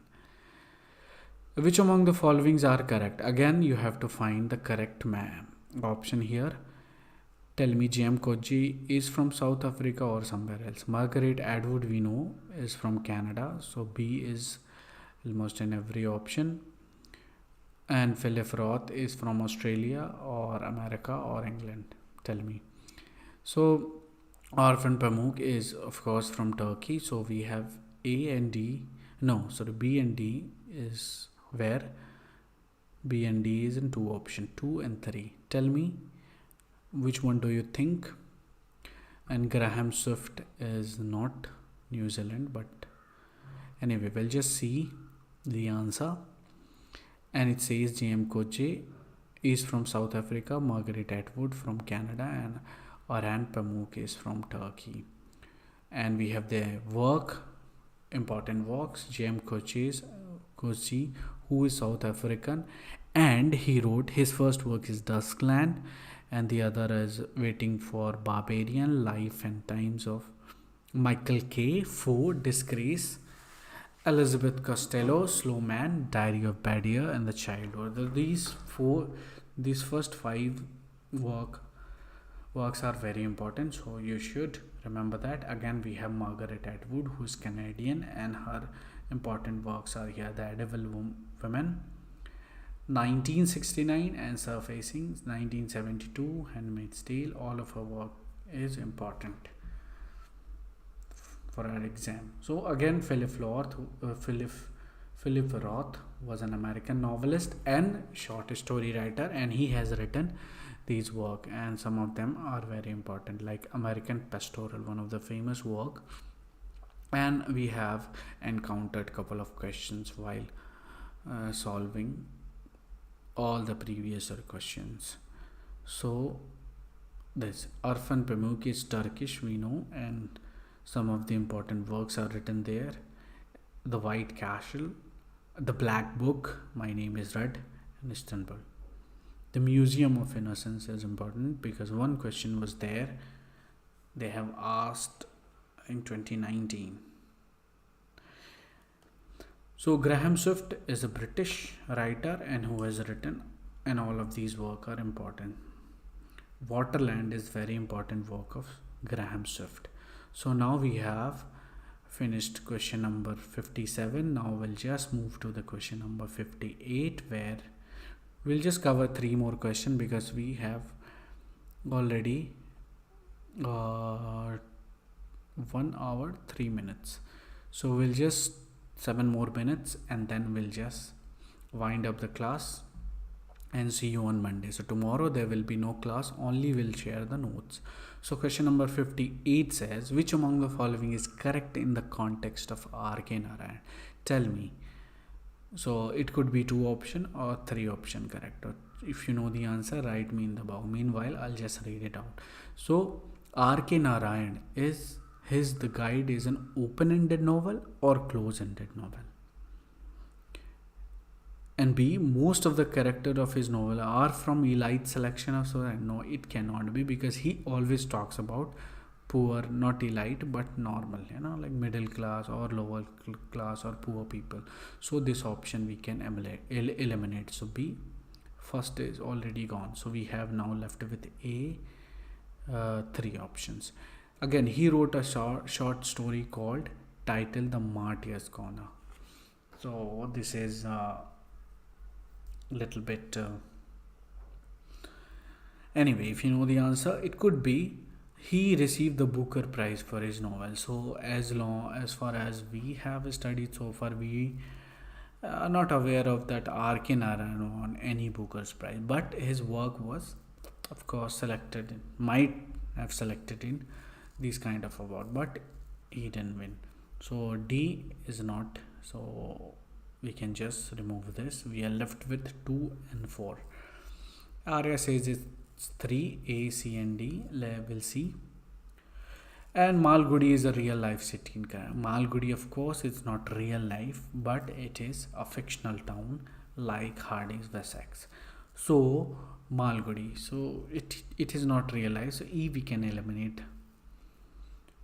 Which among the followings are correct? Again, you have to find the correct option here. Tell me, J.M. Koji is from South Africa or somewhere else. Margaret Atwood, we know, is from Canada. So B is almost in every option. And Philip Roth is from Australia or America or England. Tell me. So Orphan Pamuk is of course from Turkey. So we have A and D. No, sorry, B and D is where? B and D is in two options, 2 and 3. Tell me, which one do you think? And Graham Swift is not New Zealand, but anyway, we'll just see the answer. And it says J.M. Koche is from South Africa, Margaret Atwood from Canada, and Orhan Pamuk is from Turkey. And we have the important works. J.M. Koche, who is South African, and he wrote, his first work is Duskland, and the other is Waiting for Barbarian, Life and Times of Michael K. Foe, Disgrace, Elizabeth Costello, Slow Man, Diary of Badia, and The Childhood. These first 5 works are very important, so you should remember that. Again, we have Margaret Atwood, who is Canadian, and her important works are here: The Edible Women, 1969, and Surfacing, 1972, Handmaid's Tale. All of her work is important for our exam. So again, Philip Roth was an American novelist and short story writer, and he has written these work, and some of them are very important, like American Pastoral, one of the famous work. And we have encountered couple of questions while solving all the previous questions. So this Orphan Pamuk is Turkish, we know, and some of the important works are written there. The White Castle, The Black Book, My Name is Red, and Istanbul. The Museum of Innocence is important because one question was there. They have asked in 2019. So Graham Swift is a British writer and who has written, and all of these work are important. Waterland is very important work of Graham Swift. So now we have finished question number 57. Now we'll just move to the question number 58, where we'll just cover 3 more questions because we have already 1 hour 3 minutes. So we'll just 7 more minutes and then we'll just wind up the class and see you on Monday. So tomorrow there will be no class, only we'll share the notes. So question number 58 says, which among the following is correct in the context of R.K. Narayan? Tell me. So it could be 2 option or 3 option correct. Or if you know the answer, write me in the box. Meanwhile, I'll just read it out. So R.K. Narayan is The Guide is an open-ended novel or close-ended novel? And B, most of the character of his novel are from elite selection of society. No, it cannot be, because he always talks about poor, not elite but normal, like middle class or lower class or poor people. So this option we can eliminate. So B, first is already gone. So we have now left with A, 3 options. Again, he wrote a short story called titled The Martyr's Corner. So this is little bit Anyway, if you know the answer, it could be he received the Booker Prize for his novel. So as far as we have studied so far, we are not aware of that R.K. Narayan won any Booker's Prize, but his work was, of course, might have selected in these kind of award, but he didn't win. So D is not. So we can just remove this. We are left with 2 and 4. Arya says it's 3, A, C, and D. Level C. And Malgudi is a real life city in Kerala. Malgudi, of course, is not real life, but it is a fictional town like Harding's, Wessex. So Malgudi. So it is not real life. So E we can eliminate.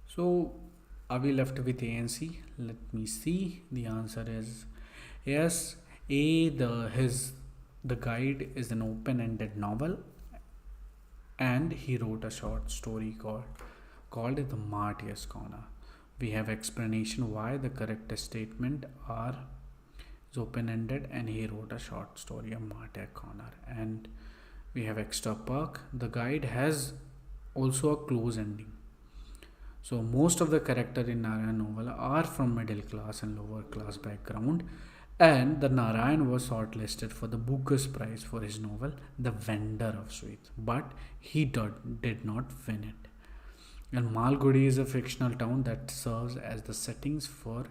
So are we left with A and C? Let me see. The answer is yes. A, the guide is an open-ended novel, and he wrote a short story called The Martyr's Corner. We have explanation why the correct statement is open-ended, and he wrote a short story, A Martyr Corner. And we have extra perk. The guide has also a close ending. So most of the characters in Narayan novel are from middle class and lower class background, and the Narayan was shortlisted for the Booker's Prize for his novel The Vendor of Sweets, but he did not win it. And Malgudi is a fictional town that serves as the settings for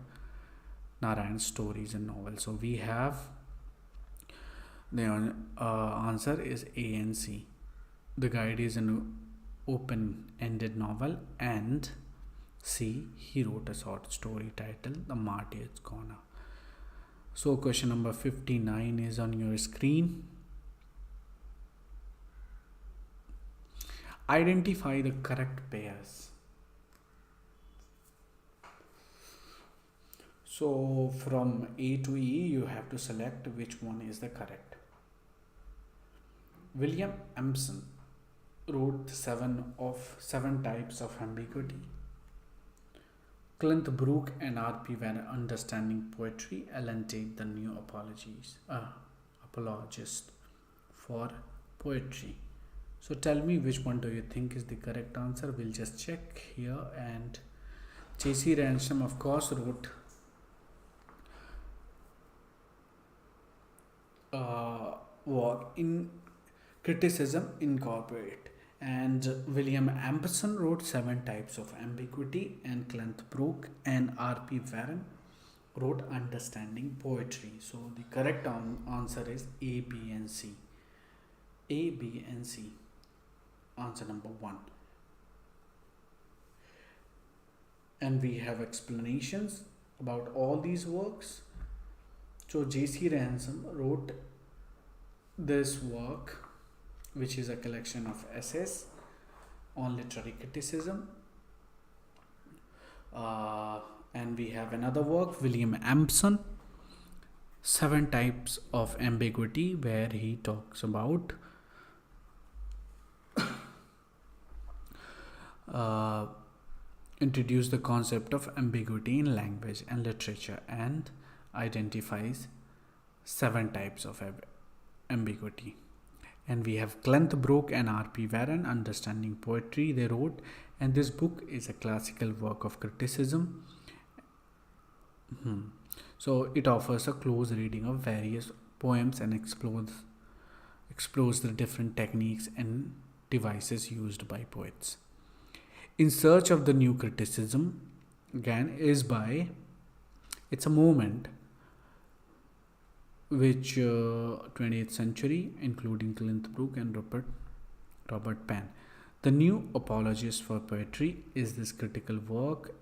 Narayan's stories and novels. So we have the answer is A and C. The guide is an open-ended novel, and C, he wrote a short story titled The Martyr's Corner. So question number 59 is on your screen. Identify the correct pairs. So from A to E, you have to select which one is the correct. William Empson wrote 7 types of ambiguity. Clint Brooke and R.P. were understanding poetry. Ellen Tate, the new apologist for poetry. So tell me which one do you think is the correct answer. We'll just check here. And J.C. Ransom, of course, wrote work in criticism incorporate. And William Amberson wrote 7 types of ambiguity, and Clint Brooke and R.P. Warren wrote understanding poetry. So the correct answer is A, B, and C. A, B, and C. Answer number 1. And we have explanations about all these works. So J.C. Ransom wrote this work, which is a collection of essays on literary criticism. And we have another work, William Ampson, 7 types of ambiguity, where he talks about introduce the concept of ambiguity in language and literature, and identifies 7 types of ambiguity. And we have Clint Brooke and R.P. Warren, Understanding Poetry, they wrote. And this book is a classical work of criticism. So it offers a close reading of various poems and explores the different techniques and devices used by poets. In Search of the New Criticism, again, it's a movement which 20th century, including Clint Brooke and Robert Penn. The New Apologist for Poetry is this critical work.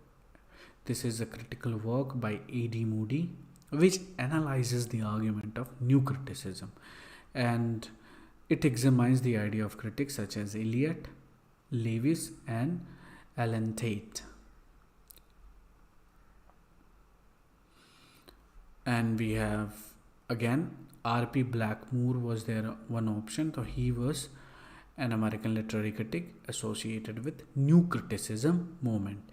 This is a critical work by A.D. Moody, which analyzes the argument of new criticism, and it examines the idea of critics such as Eliot, Lewis, and Ellen Tate. And we have again R.P. Blackmore was there one option. So he was an American literary critic associated with new criticism movement,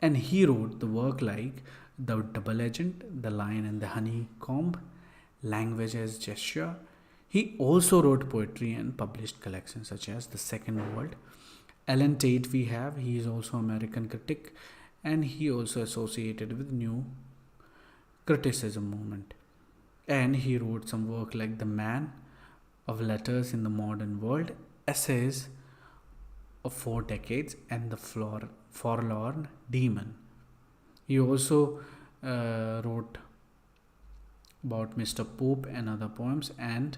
and he wrote the work like The Double Agent, The Lion and the Honeycomb, Language as Gesture, He also wrote poetry and published collections such as The Second World. Ellen Tate we have, he is also American critic, and he also associated with new criticism movement. And he wrote some work like The Man of Letters in the Modern World, Essays of 4 Decades, and The Forlorn Demon. He also wrote about Mr. Pope and other poems, and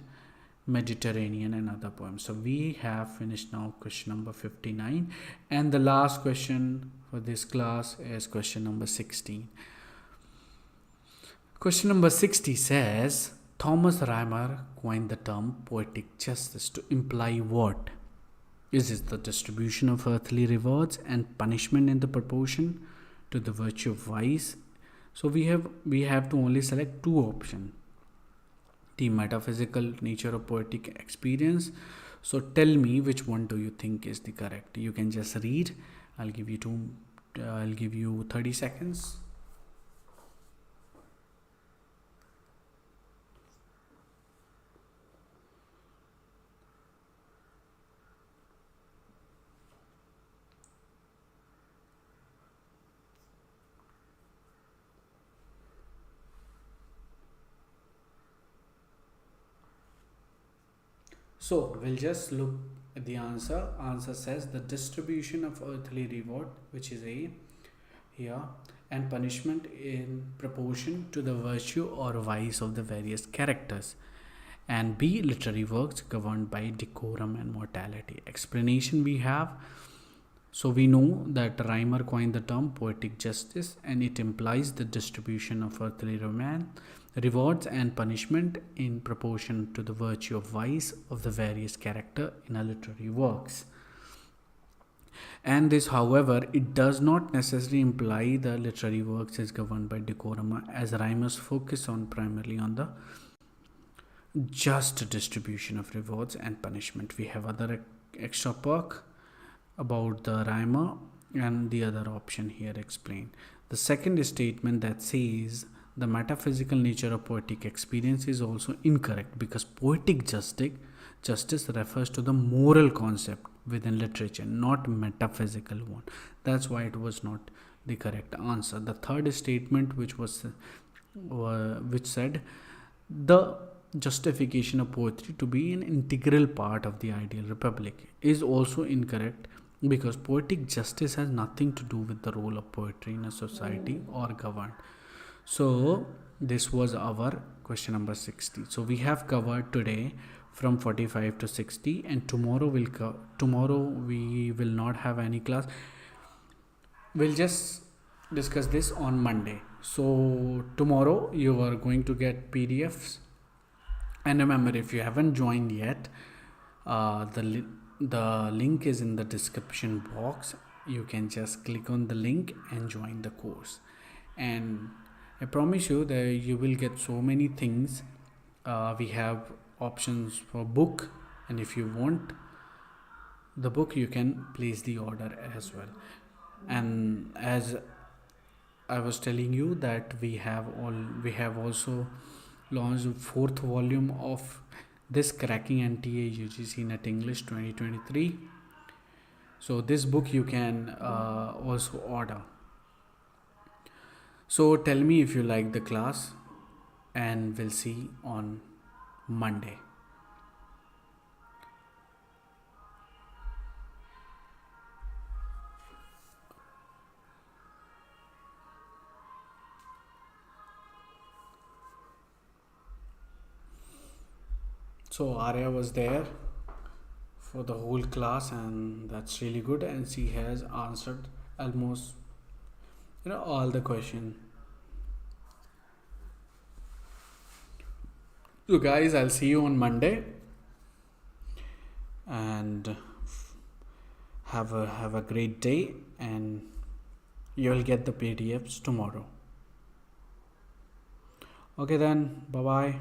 Mediterranean and other poems. So we have finished now question number 59, and the last question for this class is question number 16. Question number 60 says, Thomas Rhymer coined the term poetic justice to imply what? Is it the distribution of earthly rewards and punishment in the proportion to the virtue of vice? So we have to only select two options. The metaphysical nature of poetic experience. So tell me which one do you think is the correct. You can just read. I'll give you 30 seconds. So we'll just look at the answer. Answer says the distribution of earthly reward, which is A here, and punishment in proportion to the virtue or vice of the various characters. And B, literary works governed by decorum and morality. Explanation we have. So we know that Rhymer coined the term poetic justice, and it implies the distribution of earthly rewards and punishment in proportion to the virtue of vice of the various character in our literary works. And this, however, it does not necessarily imply the literary works is governed by decorum, as Rhymer's focus on primarily on the just distribution of rewards and punishment. We have other extra perk about the Rhymer and the other option here explained. The second statement that says the metaphysical nature of poetic experience is also incorrect, because poetic justice refers to the moral concept within literature, not metaphysical one. That's why it was not the correct answer. The third statement, which said the justification of poetry to be an integral part of the ideal republic, is also incorrect, because poetic justice has nothing to do with the role of poetry in a society or governed. So this was our question number 60. So we have covered today from 45 to 60, and tomorrow we will not have any class. We'll just discuss this on Monday. So tomorrow you are going to get PDFs, and remember, if you haven't joined yet, the link is in the description box. You can just click on the link and join the course, and I promise you that you will get so many things. We have options for book, and if you want the book, you can place the order as well. And as I was telling you that we have also launched the 4th volume of this Cracking NTA UGC Net English 2023. So this book you can also order. So tell me if you like the class, and we'll see on Monday. So Arya was there for the whole class, and that's really good, and she has answered almost all the question. So guys, I'll see you on Monday, and have a great day, and you'll get the PDFs tomorrow. Okay then, bye bye.